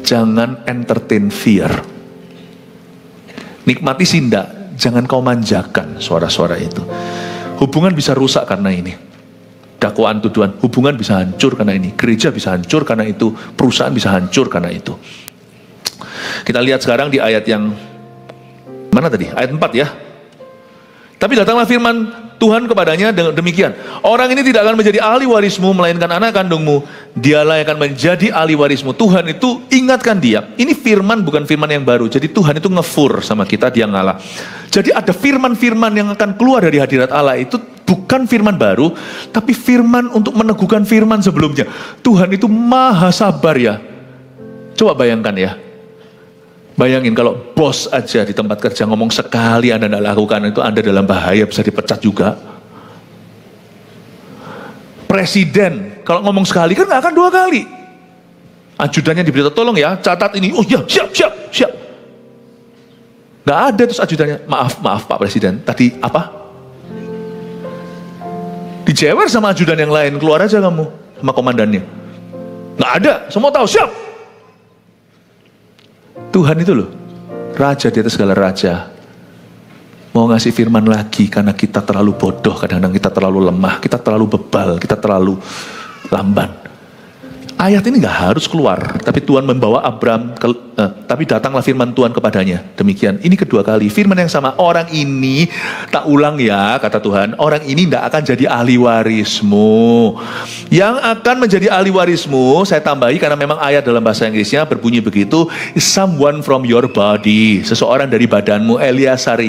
Jangan entertain fear. Nikmati sinda, jangan kau manjakan suara-suara itu. Hubungan bisa rusak karena ini. Dakwaan tuduhan, hubungan bisa hancur karena ini, gereja bisa hancur karena itu, perusahaan bisa hancur karena itu. Kita lihat sekarang di ayat yang mana tadi? Ayat 4 ya. Tapi datanglah firman Tuhan kepadanya demikian, orang ini tidak akan menjadi ahli warismu, melainkan anak kandungmu. Dialah yang akan menjadi ahli warismu. Tuhan itu ingatkan dia. Ini firman bukan firman yang baru. Jadi Tuhan itu ngefur sama kita, dia ngalah. Jadi ada firman-firman yang akan keluar dari hadirat Allah itu bukan firman baru, tapi firman untuk meneguhkan firman sebelumnya. Tuhan itu maha sabar ya. Coba bayangkan ya. Bayangin kalau bos aja di tempat kerja ngomong sekali Anda tidak lakukan, itu Anda dalam bahaya, bisa dipecat juga. Presiden kalau ngomong sekali kan nggak akan 2 kali. Ajudannya diberitahu, tolong ya catat ini. Oh ya, siap. Nggak ada terus ajudannya, maaf Pak Presiden, tadi apa? Dijewer sama ajudan yang lain, keluar aja kamu sama komandannya. Nggak ada, semua tahu, siap. Tuhan itu loh, raja di atas segala raja, mau ngasih firman lagi karena kita terlalu bodoh, kadang-kadang kita terlalu lemah, kita terlalu bebal, kita terlalu lamban. Ayat ini gak harus keluar, tapi Tuhan membawa Abram, tapi datanglah firman Tuhan kepadanya. Demikian, ini kedua kali, firman yang sama. Orang ini, tak ulang ya, kata Tuhan, orang ini tidak akan jadi ahli warismu. Yang akan menjadi ahli warismu, saya tambahi karena memang ayat dalam bahasa Inggrisnya berbunyi begitu, someone from your body, seseorang dari badanmu. Eliezer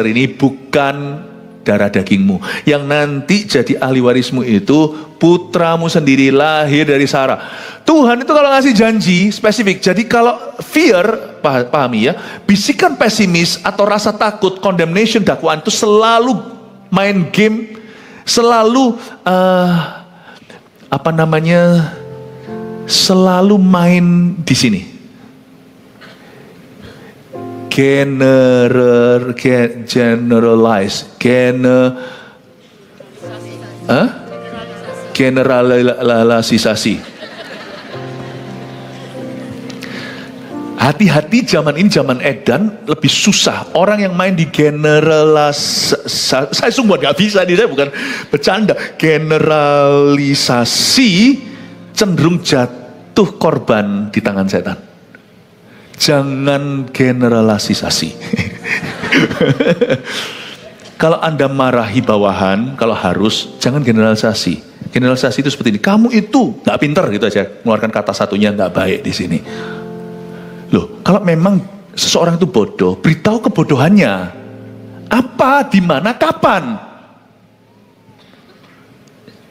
ini bukan darah dagingmu. Yang nanti jadi ahli warismu itu putramu sendiri, lahir dari Sarah. Tuhan itu kalau ngasih janji spesifik. Jadi kalau fear, pahami ya, bisikan pesimis atau rasa takut, condemnation, dakwaan itu selalu main game, selalu selalu main di sini. Generalisasi. Hati-hati, zaman ini zaman edan, lebih susah. Orang yang main di generalisasi, saya sungguh gak bisa nih, saya bukan bercanda. Generalisasi cenderung jatuh korban di tangan setan. Jangan generalisasi. Kalau Anda marahi bawahan, kalau harus, jangan generalisasi. Generalisasi itu seperti ini. Kamu itu nggak pinter gitu aja. Mengeluarkan kata satunya nggak baik di sini. Loh, kalau memang seseorang itu bodoh, beritahu kebodohannya. Apa, di mana, kapan.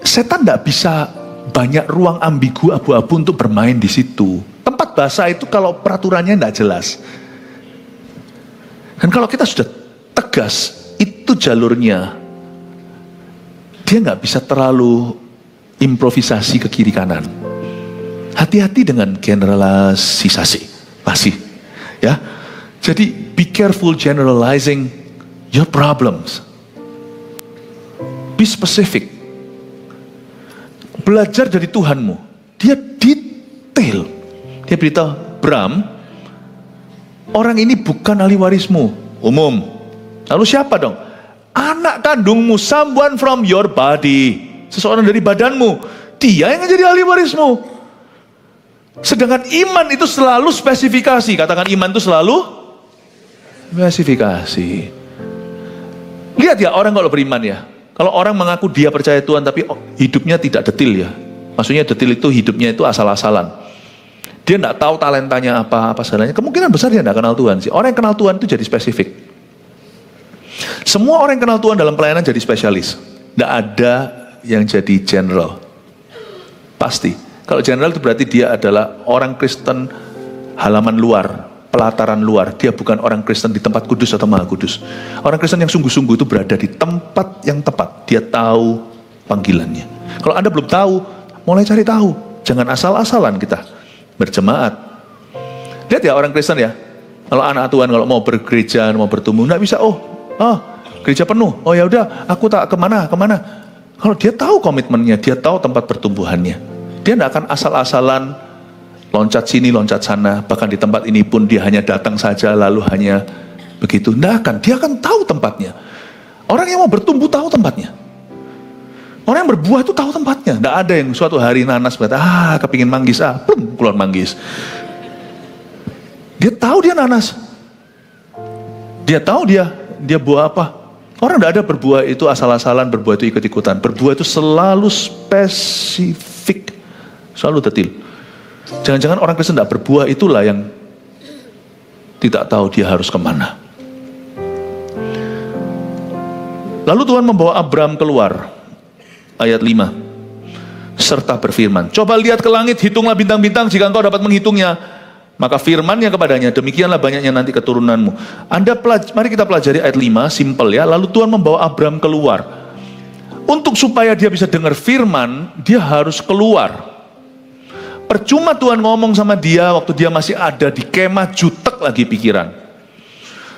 Setan nggak bisa banyak ruang ambigu, abu-abu untuk bermain di situ. Tempat bahasa itu kalau peraturannya tidak jelas. Dan kalau kita sudah tegas, itu jalurnya. Dia nggak bisa terlalu improvisasi ke kiri kanan. Hati-hati dengan generalisasi. Masih. Ya. Jadi be careful generalizing your problems. Be specific. Belajar dari Tuhanmu. Dia detail. Dia beritahu, Bram, orang ini bukan ahli warismu, umum. Lalu siapa dong? Anak kandungmu, someone from your body. Seseorang dari badanmu. Dia yang jadi ahli warismu. Sedangkan iman itu selalu spesifikasi. Katakan iman itu selalu spesifikasi. Lihat ya orang kalau beriman ya. Kalau orang mengaku dia percaya Tuhan tapi hidupnya tidak detil ya. Maksudnya detil itu hidupnya itu asal-asalan. Dia tidak tahu talentanya apa segalanya. Kemungkinan besar dia tidak kenal Tuhan sih. Orang yang kenal Tuhan itu jadi spesifik. Semua orang yang kenal Tuhan dalam pelayanan jadi spesialis. Tidak ada yang jadi general. Pasti. Kalau general itu berarti dia adalah orang Kristen halaman luar, pelataran luar. Dia bukan orang Kristen di tempat kudus atau maha kudus. Orang Kristen yang sungguh-sungguh itu berada di tempat yang tepat. Dia tahu panggilannya. Kalau Anda belum tahu, mulai cari tahu. Jangan asal-asalan kita berjemaat. Lihat ya orang Kristen ya. Kalau anak Tuhan kalau mau bergereja, mau bertumbuh, nggak bisa. Gereja penuh. Oh ya udah, aku tak kemana. Kalau dia tahu komitmennya, dia tahu tempat pertumbuhannya. Dia tidak akan asal-asalan loncat sini, loncat sana. Bahkan di tempat ini pun dia hanya datang saja, lalu hanya begitu. Tidak akan. Dia akan tahu tempatnya. Orang yang mau bertumbuh tahu tempatnya. Orang yang berbuah itu tahu tempatnya. Tidak ada yang suatu hari nanas berkata, kepingin manggis, plum, keluar manggis. Dia tahu dia nanas. Dia tahu dia buah apa. Orang tidak ada berbuah itu asal-asalan, berbuah itu ikut-ikutan. Berbuah itu selalu spesifik, selalu detail. Jangan-jangan orang Kristen tidak berbuah itulah yang tidak tahu dia harus kemana. Lalu Tuhan membawa Abram keluar, ayat 5, serta berfirman, coba lihat ke langit, hitunglah bintang-bintang jika engkau dapat menghitungnya. Maka firman-Nya kepadanya, demikianlah banyaknya nanti keturunanmu. Mari kita pelajari ayat 5, simple ya. Lalu Tuhan membawa Abram keluar. Untuk supaya dia bisa dengar firman, dia harus keluar. Percuma Tuhan ngomong sama dia waktu dia masih ada di kemah, jutek lagi pikiran.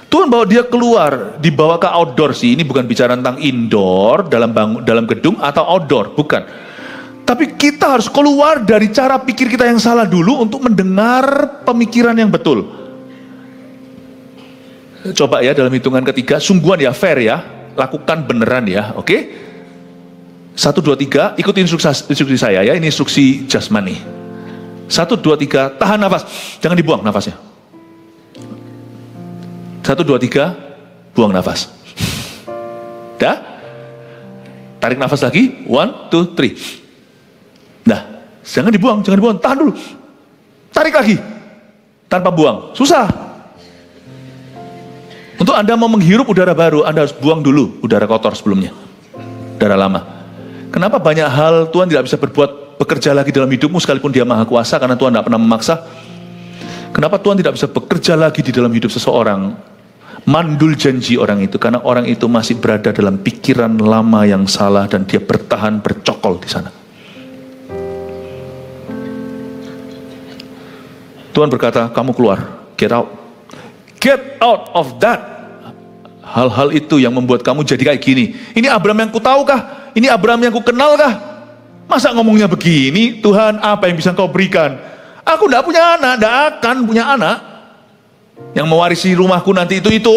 Tuhan bawa dia keluar, dibawa ke outdoor sih. Ini bukan bicara tentang indoor, dalam gedung atau outdoor, bukan. Tapi kita harus keluar dari cara pikir kita yang salah dulu untuk mendengar pemikiran yang betul. Coba ya dalam hitungan ketiga, sungguhan ya, fair ya, lakukan beneran ya, oke? 1, 2, 3, ikuti instruksi saya ya, ini instruksi jasmani. 1, 2, 3, tahan nafas, jangan dibuang nafasnya. 1, 2, 3, buang nafas. Dah? Tarik nafas lagi, 1, 2, 3. Nah, jangan dibuang, tahan dulu. Tarik lagi, tanpa buang, susah. Untuk Anda mau menghirup udara baru, Anda harus buang dulu udara kotor sebelumnya, udara lama. Kenapa banyak hal Tuhan tidak bisa bekerja lagi dalam hidupmu sekalipun Dia Maha Kuasa, karena Tuhan tidak pernah memaksa. Kenapa Tuhan tidak bisa bekerja lagi di dalam hidup seseorang? Mandul janji orang itu, karena orang itu masih berada dalam pikiran lama yang salah dan dia bertahan bercokol di sana. Tuhan berkata, kamu keluar, get out. Get out of that. Hal-hal itu yang membuat kamu jadi kayak gini. Ini Abraham yang ku tahu kah? Ini Abraham yang ku kenal kah? Masa ngomongnya begini? Tuhan, apa yang bisa kau berikan? Aku tidak punya anak, tidak akan punya anak. Yang mewarisi rumahku nanti itu.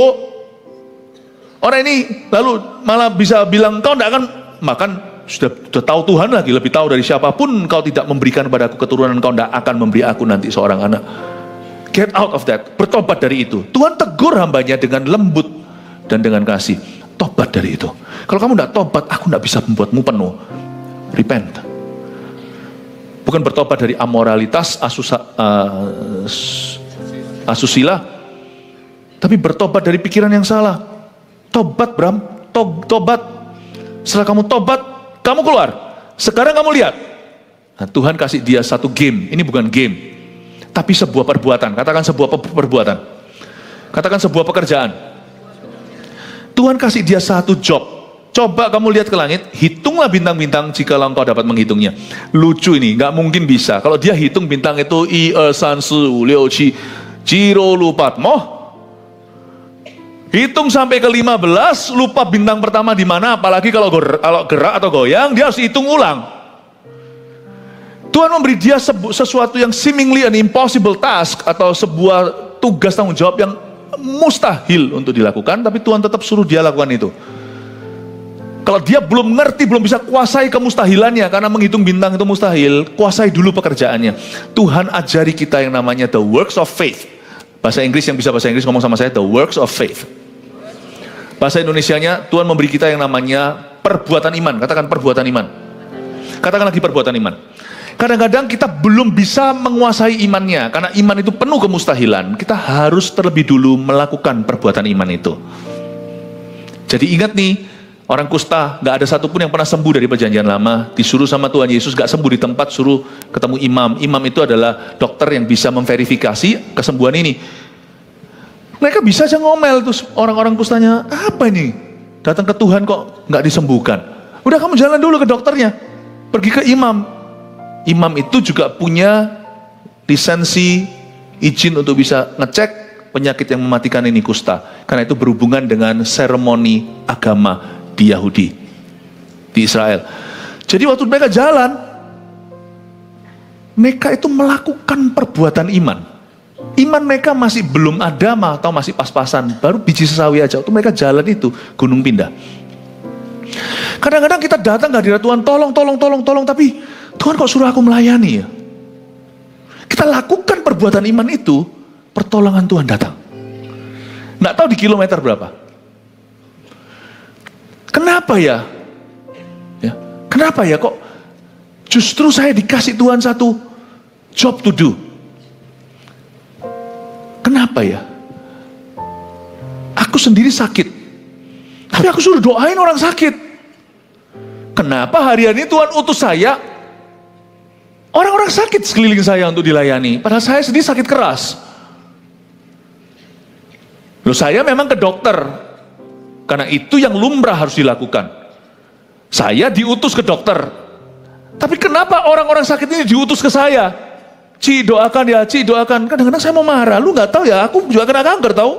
Orang ini lalu malah bisa bilang, kau tidak akan makan. Sudah tahu Tuhan lagi, lebih tahu dari siapapun, kau tidak memberikan kepadaku keturunan, kau tidak akan memberi aku nanti seorang anak. Get out of that, bertobat dari itu. Tuhan tegur hambanya dengan lembut dan dengan kasih. Tobat dari itu. Kalau kamu tidak tobat, aku tidak bisa membuatmu penuh. Repent. Bukan bertobat dari amoralitas, asusila, tapi bertobat dari pikiran yang salah. Tobat, Bram, tobat. Setelah kamu tobat, kamu keluar. Sekarang kamu lihat. Nah, Tuhan kasih dia satu game. Ini bukan game, tapi sebuah perbuatan. Katakan sebuah perbuatan. Katakan sebuah pekerjaan. Tuhan kasih dia satu job. Coba kamu lihat ke langit, hitunglah bintang-bintang jika engkau dapat menghitungnya. Lucu ini, nggak mungkin bisa. Kalau dia hitung bintang itu 1, 2, 3, 4, 5, 6, 7, 8. Hitung sampai ke 15, lupa bintang pertama di mana, apalagi kalau gerak atau goyang, dia harus hitung ulang. Tuhan memberi dia sesuatu yang seemingly an impossible task, atau sebuah tugas tanggung jawab yang mustahil untuk dilakukan, tapi Tuhan tetap suruh dia lakukan itu. Kalau dia belum ngerti, belum bisa kuasai kemustahilannya, karena menghitung bintang itu mustahil, kuasai dulu pekerjaannya. Tuhan ajari kita yang namanya the works of faith. Bahasa Inggris, yang bisa bahasa Inggris ngomong sama saya, the works of faith. Bahasa Indonesianya, Tuhan memberi kita yang namanya perbuatan iman. Katakan perbuatan iman. Katakan lagi perbuatan iman. Kadang-kadang kita belum bisa menguasai imannya, karena iman itu penuh kemustahilan. Kita harus terlebih dulu melakukan perbuatan iman itu. Jadi ingat nih, orang kusta gak ada satupun yang pernah sembuh dari perjanjian lama. Disuruh sama Tuhan Yesus, gak sembuh di tempat, suruh ketemu imam. Imam itu adalah dokter yang bisa memverifikasi kesembuhan ini. Mereka bisa aja ngomel tuh orang-orang kustanya, apa ini? Datang ke Tuhan kok nggak disembuhkan? Udah, kamu jalan dulu ke dokternya, pergi ke imam. Imam itu juga punya lisensi, izin untuk bisa ngecek penyakit yang mematikan ini kusta. Karena itu berhubungan dengan seremoni agama di Yahudi, di Israel. Jadi waktu mereka jalan, mereka itu melakukan perbuatan iman. Iman mereka masih belum ada atau masih pas-pasan, baru biji sesawi aja. Waktu mereka jalan itu, gunung pindah. Kadang-kadang kita datang ke hadirat Tuhan, tolong, tapi Tuhan kok suruh aku melayani ya? Kita lakukan perbuatan iman itu, pertolongan Tuhan datang. Nggak tahu di kilometer berapa. Kenapa ya? Kenapa ya kok justru saya dikasih Tuhan satu job to do? Kenapa ya? Aku sendiri sakit, tapi aku suruh doain orang sakit. Kenapa hari ini Tuhan utus saya, orang-orang sakit sekeliling saya untuk dilayani, padahal saya sendiri sakit keras. Loh, saya memang ke dokter, karena itu yang lumrah harus dilakukan. Saya diutus ke dokter. Tapi kenapa orang-orang sakit ini diutus ke saya? Ci, doakan ya, Ci, doakan. Kadang-kadang saya mau marah, lu gak tahu ya, aku juga kena kanker tahu.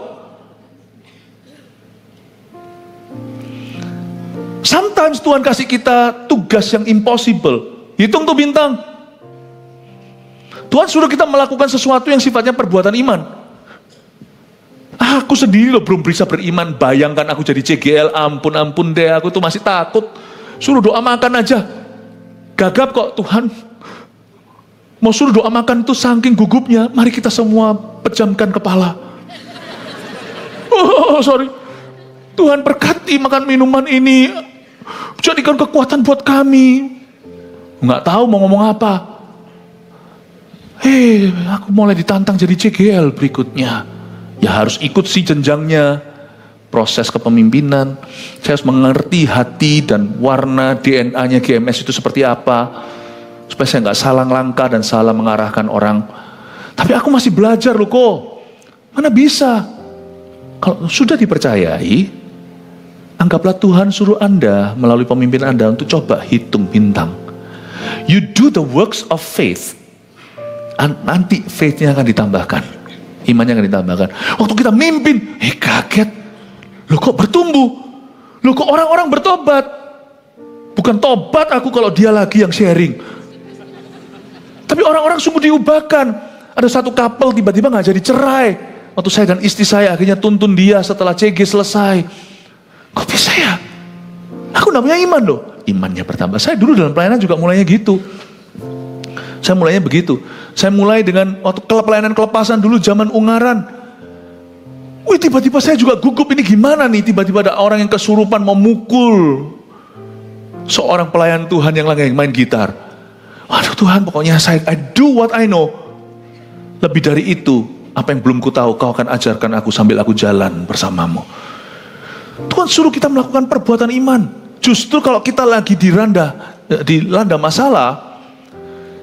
Sometimes Tuhan kasih kita tugas yang impossible. Hitung tuh bintang. Tuhan suruh kita melakukan sesuatu yang sifatnya perbuatan iman. Aku sendiri loh belum bisa beriman. Bayangkan aku jadi CGL, ampun deh, aku tuh masih takut. Suruh doa makan aja, gagap kok Tuhan. Mau suruh doa makan itu saking gugupnya. Mari kita semua pejamkan kepala. Oh sorry, Tuhan berkati makan minuman ini, jadikan kekuatan buat kami. Nggak tahu mau ngomong apa. Aku mulai ditantang jadi CGL berikutnya. Ya harus ikut sih jenjangnya, proses kepemimpinan. Saya harus mengerti hati dan warna DNA-nya GMS itu seperti apa, supaya saya nggak salah langkah dan salah mengarahkan orang. Tapi aku masih belajar loh kok. Mana bisa? Kalau sudah dipercayai, anggaplah Tuhan suruh Anda melalui pemimpin Anda untuk coba hitung bintang. You do the works of faith, nanti faith-nya akan ditambahkan. Imannya akan ditambahkan. Waktu kita mimpin, kaget. Loh kok bertumbuh? Loh kok orang-orang bertobat? Bukan tobat aku kalau dia lagi yang sharing. Tapi orang-orang sungguh diubahkan. Ada satu couple tiba-tiba gak jadi cerai. Waktu saya dan istri saya akhirnya tuntun dia setelah CG selesai. Kok bisa ya? Aku namanya iman loh. Imannya bertambah. Saya dulu dalam pelayanan juga mulainya gitu. Saya mulainya begitu. Saya mulai dengan waktu pelayanan kelepasan dulu zaman Ungaran. Wih, tiba-tiba saya juga gugup, ini gimana nih? Tiba-tiba ada orang yang kesurupan memukul seorang pelayan Tuhan yang lagi main gitar. Waduh Tuhan, pokoknya I do what I know. Lebih dari itu, apa yang belum ku tahu, kau akan ajarkan aku sambil aku jalan bersamamu. Tuhan suruh kita melakukan perbuatan iman. Justru kalau kita lagi dilanda masalah,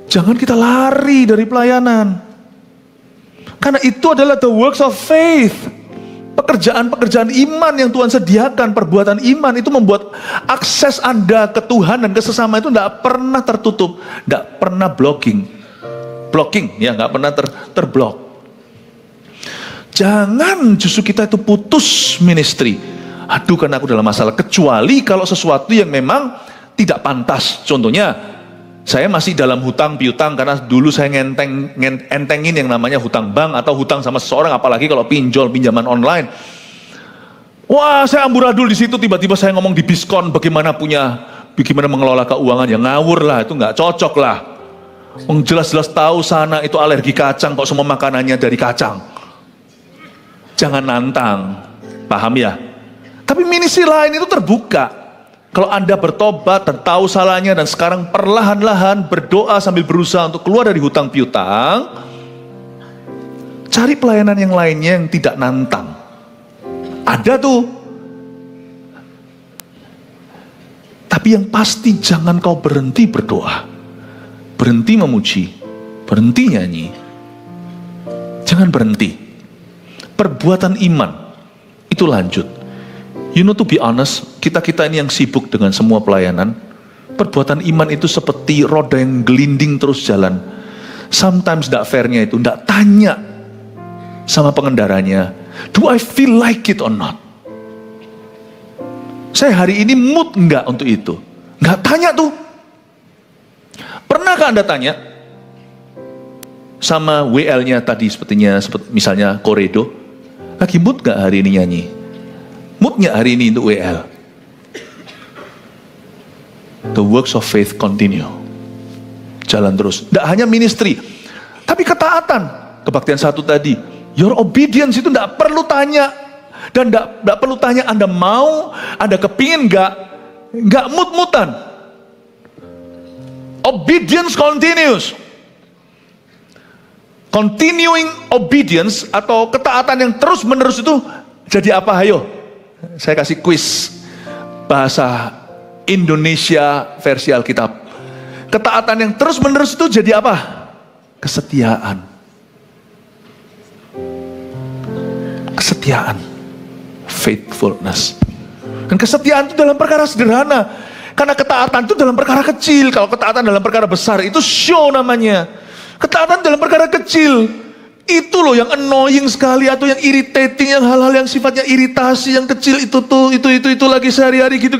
jangan kita lari dari pelayanan. Karena itu adalah the works of faith. Pekerjaan-pekerjaan iman yang Tuhan sediakan, perbuatan iman itu membuat akses Anda ke Tuhan dan ke sesama itu tidak pernah tertutup, tidak pernah blocking, ya nggak pernah terblok. Jangan justru kita itu putus ministry. Aduh, karena aku dalam masalah. Kecuali kalau sesuatu yang memang tidak pantas. Contohnya, saya masih dalam hutang piutang karena dulu saya entengin yang namanya hutang bank atau hutang sama seseorang, apalagi kalau pinjaman online. Wah, saya amburadul di situ, tiba-tiba saya ngomong di Biskon bagaimana mengelola keuangan, ya ngawur lah, itu nggak cocok lah. Jelas-jelas tahu sana itu alergi kacang, kok semua makanannya dari kacang. Jangan nantang, paham ya? Tapi ministry lain itu terbuka. Kalau Anda bertobat dan tahu salahnya dan sekarang perlahan-lahan berdoa sambil berusaha untuk keluar dari hutang piutang, cari pelayanan yang lainnya yang tidak nantang. Ada tuh. Tapi yang pasti jangan kau berhenti berdoa, berhenti memuji, berhenti nyanyi. Jangan berhenti. Perbuatan iman itu lanjut. You know, to be honest, kita ini yang sibuk dengan semua pelayanan, perbuatan iman itu seperti roda yang gelinding terus jalan. Sometimes tidak fairnya itu, tidak tanya sama pengendaranya, do I feel like it or not? Saya hari ini mood enggak untuk itu? Enggak tanya tuh. Pernahkah Anda tanya sama WL-nya tadi seperti misalnya Koredo, lagi mood enggak hari ini nyanyi? Moodnya hari ini untuk WL. The works of faith continue. Jalan terus. Tidak hanya ministry, tapi ketaatan. Kebaktian satu tadi. Your obedience itu tidak perlu tanya. Dan tidak perlu tanya Anda mau, Anda kepingin nggak mut-mutan. Obedience continues. Continuing obedience atau ketaatan yang terus menerus itu jadi apa? Ayo, saya kasih quiz bahasa Indonesia versi Alkitab. Ketaatan yang terus menerus itu jadi apa? Kesetiaan. Kesetiaan. Faithfulness. Dan kesetiaan itu dalam perkara sederhana. Karena ketaatan itu dalam perkara kecil. Kalau ketaatan dalam perkara besar itu show namanya. Ketaatan dalam perkara kecil, itu loh yang annoying sekali atau yang irritating, yang hal-hal yang sifatnya iritasi, yang kecil itu lagi sehari-hari gitu.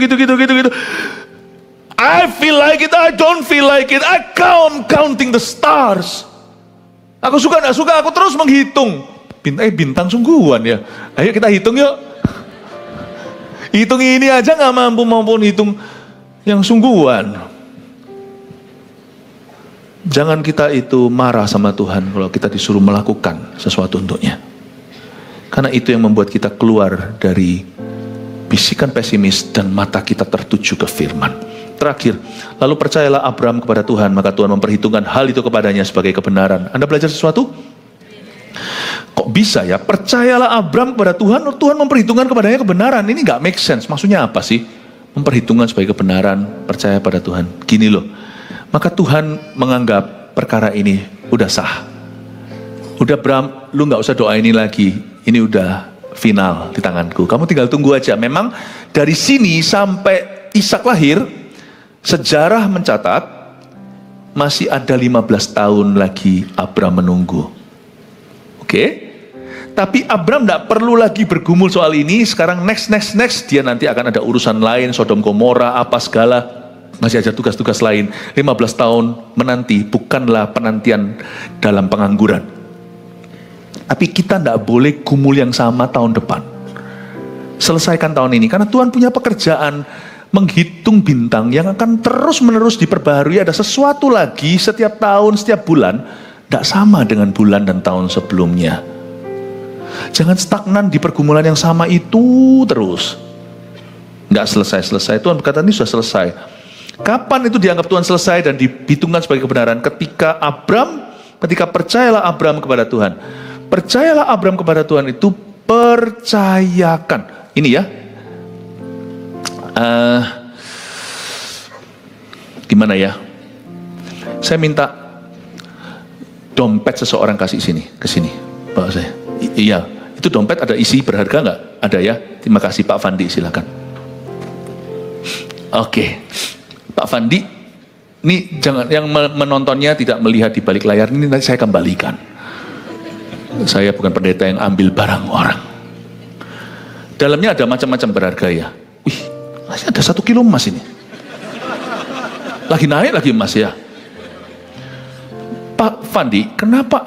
I feel like it, I don't feel like it, I counting the stars. Aku suka nggak suka, aku terus menghitung. Bintang sungguhan ya. Ayo kita hitung yuk. Hitung ini aja nggak mampu hitung yang sungguhan. Jangan kita itu marah sama Tuhan kalau kita disuruh melakukan sesuatu untuknya. Karena itu yang membuat kita keluar dari bisikan pesimis dan mata kita tertuju ke firman. Terakhir, lalu percayalah Abram kepada Tuhan, maka Tuhan memperhitungkan hal itu kepadanya sebagai kebenaran. Anda belajar sesuatu? Kok bisa ya? Percayalah Abram kepada Tuhan, Tuhan memperhitungkan kepadanya kebenaran. Ini nggak make sense. Maksudnya apa sih? Memperhitungkan sebagai kebenaran, percaya pada Tuhan. Gini loh. Maka Tuhan menganggap perkara ini udah sah. Udah Bram, lu gak usah doa ini lagi. Ini udah final di tanganku. Kamu tinggal tunggu aja. Memang dari sini sampai Ishak lahir, sejarah mencatat masih ada 15 tahun lagi Abram menunggu. Oke? Tapi Abram gak perlu lagi bergumul soal ini. Sekarang next. Dia nanti akan ada urusan lain. Sodom Gomora, apa segala. Masih ada tugas-tugas lain. 15 tahun menanti, bukanlah penantian dalam pengangguran. Tapi kita tidak boleh gumul yang sama tahun depan. Selesaikan tahun ini, karena Tuhan punya pekerjaan menghitung bintang yang akan terus-menerus diperbaharui. Ada sesuatu lagi setiap tahun, setiap bulan, tidak sama dengan bulan dan tahun sebelumnya. Jangan stagnan di pergumulan yang sama itu terus. Nggak selesai-selesai. Tuhan berkata ini sudah selesai. Kapan itu dianggap Tuhan selesai dan dihitungkan sebagai kebenaran? Ketika percayalah Abram kepada Tuhan. Percayalah Abram kepada Tuhan itu percayakan. Ini ya. Gimana ya? Saya minta dompet seseorang kasih ke sini. Bawa saya. Iya, itu dompet ada isi berharga nggak? Ada ya. Terima kasih Pak Fandi, silakan. Oke. Pak Fandi, ini jangan yang menontonnya tidak melihat di balik layar, ini nanti saya kembalikan. Saya bukan pendeta yang ambil barang orang. Dalamnya ada macam-macam berharga ya. Wih, masih ada 1 kilo emas ini. Lagi naik lagi emas ya. Pak Fandi, kenapa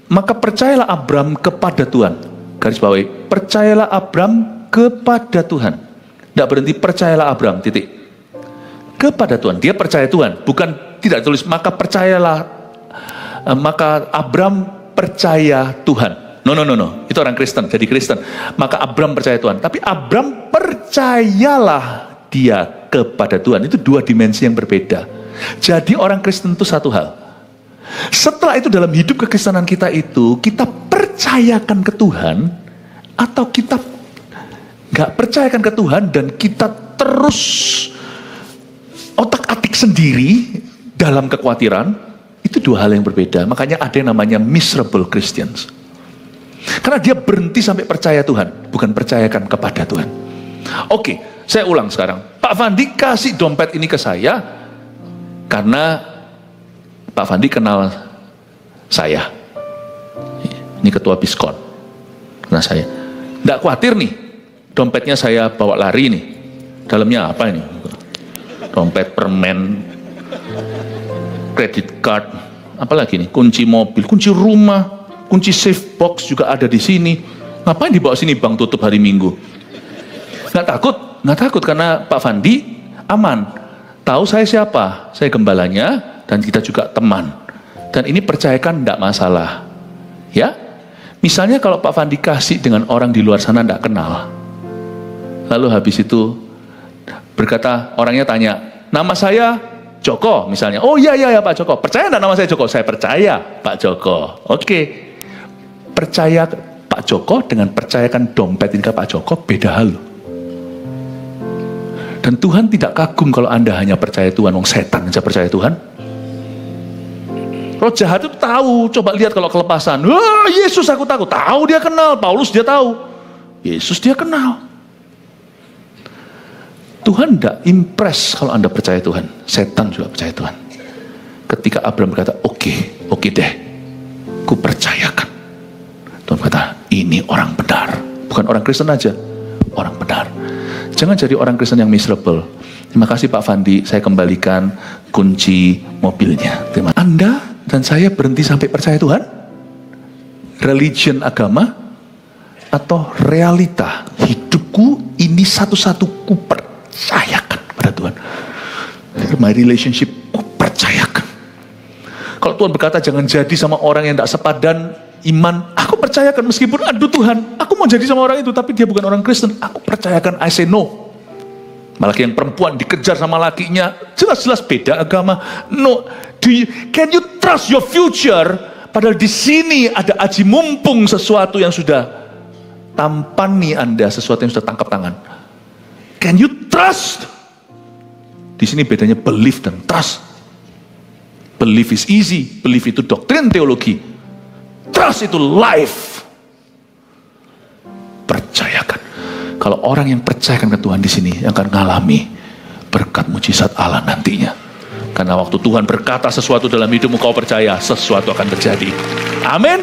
maka percayalah Abram kepada Tuhan. Garis bawahi, percayalah Abram kepada Tuhan. Tidak berhenti percayalah Abram, titik. Kepada Tuhan, dia percaya Tuhan, bukan tidak tulis maka percayalah, maka Abram percaya Tuhan. No, itu orang Kristen, jadi Kristen. Maka Abram percaya Tuhan, tapi Abram percayalah dia kepada Tuhan. Itu dua dimensi yang berbeda. Jadi orang Kristen itu satu hal. Setelah itu dalam hidup kekristenan kita itu, kita percayakan ke Tuhan atau kita nggak percayakan ke Tuhan dan kita terus otak-atik sendiri dalam kekhawatiran, itu dua hal yang berbeda. Makanya ada yang namanya miserable Christians. Karena dia berhenti sampai percaya Tuhan, bukan percayakan kepada Tuhan. Oke, saya ulang sekarang. Pak Fandi kasih dompet ini ke saya, karena Pak Fandi kenal saya. Ini ketua Biskon. Nah saya, tidak khawatir nih, dompetnya saya bawa lari nih. Dalamnya apa ini? Dompet, permen, kredit card, apalagi nih, kunci mobil, kunci rumah, kunci safe box juga ada di sini. Ngapain dibawa sini bang, tutup hari Minggu? Nggak takut karena Pak Fandi aman. Tahu saya siapa? Saya gembalanya dan kita juga teman. Dan ini percayakan tidak masalah. Ya, Misalnya kalau Pak Fandi kasih dengan orang di luar sana tidak kenal, lalu habis itu berkata, orangnya tanya, nama saya Joko misalnya. Oh iya Pak Joko, percaya enggak nama saya Joko? Saya percaya Pak Joko. Oke, percaya Pak Joko dengan percayakan dompet ini ke Pak Joko beda hal. Dan Tuhan tidak kagum kalau Anda hanya percaya Tuhan. Wong setan aja percaya Tuhan. Roh jahat itu tahu, coba lihat kalau kelepasan. Wah, Yesus aku takut. Tahu dia kenal, Paulus dia tahu. Yesus dia kenal. Tuhan tidak impress kalau Anda percaya Tuhan. Setan juga percaya Tuhan. Ketika Abraham berkata, oke deh, ku percayakan. Tuhan berkata, ini orang benar. Bukan orang Kristen aja, orang benar. Jangan jadi orang Kristen yang miserable. Terima kasih Pak Fandi, saya kembalikan kunci mobilnya. Terima kasih. Anda dan saya berhenti sampai percaya Tuhan? Religion agama? Atau realita? Hidupku ini satu-satu ku percayakan pada Tuhan. My relationship ku percayakan. Kalau Tuhan berkata jangan jadi sama orang yang tidak sepadan iman, aku percayakan meskipun aduh Tuhan, aku mau jadi sama orang itu tapi dia bukan orang Kristen, aku percayakan, I say no. Malah yang perempuan dikejar sama lakinya, jelas-jelas beda agama. No, can you trust your future? Padahal di sini ada aji mumpung sesuatu yang sudah tampani Anda, sesuatu yang sudah tangkap tangan. Can you trust? Di sini bedanya belief dan trust. Belief is easy, belief itu doktrin teologi. Trust itu life. Percayakan. Kalau orang yang percayakan ke Tuhan di sini yang akan mengalami berkat mujizat Allah nantinya. Karena waktu Tuhan berkata sesuatu dalam hidupmu kau percaya, sesuatu akan terjadi. Amin.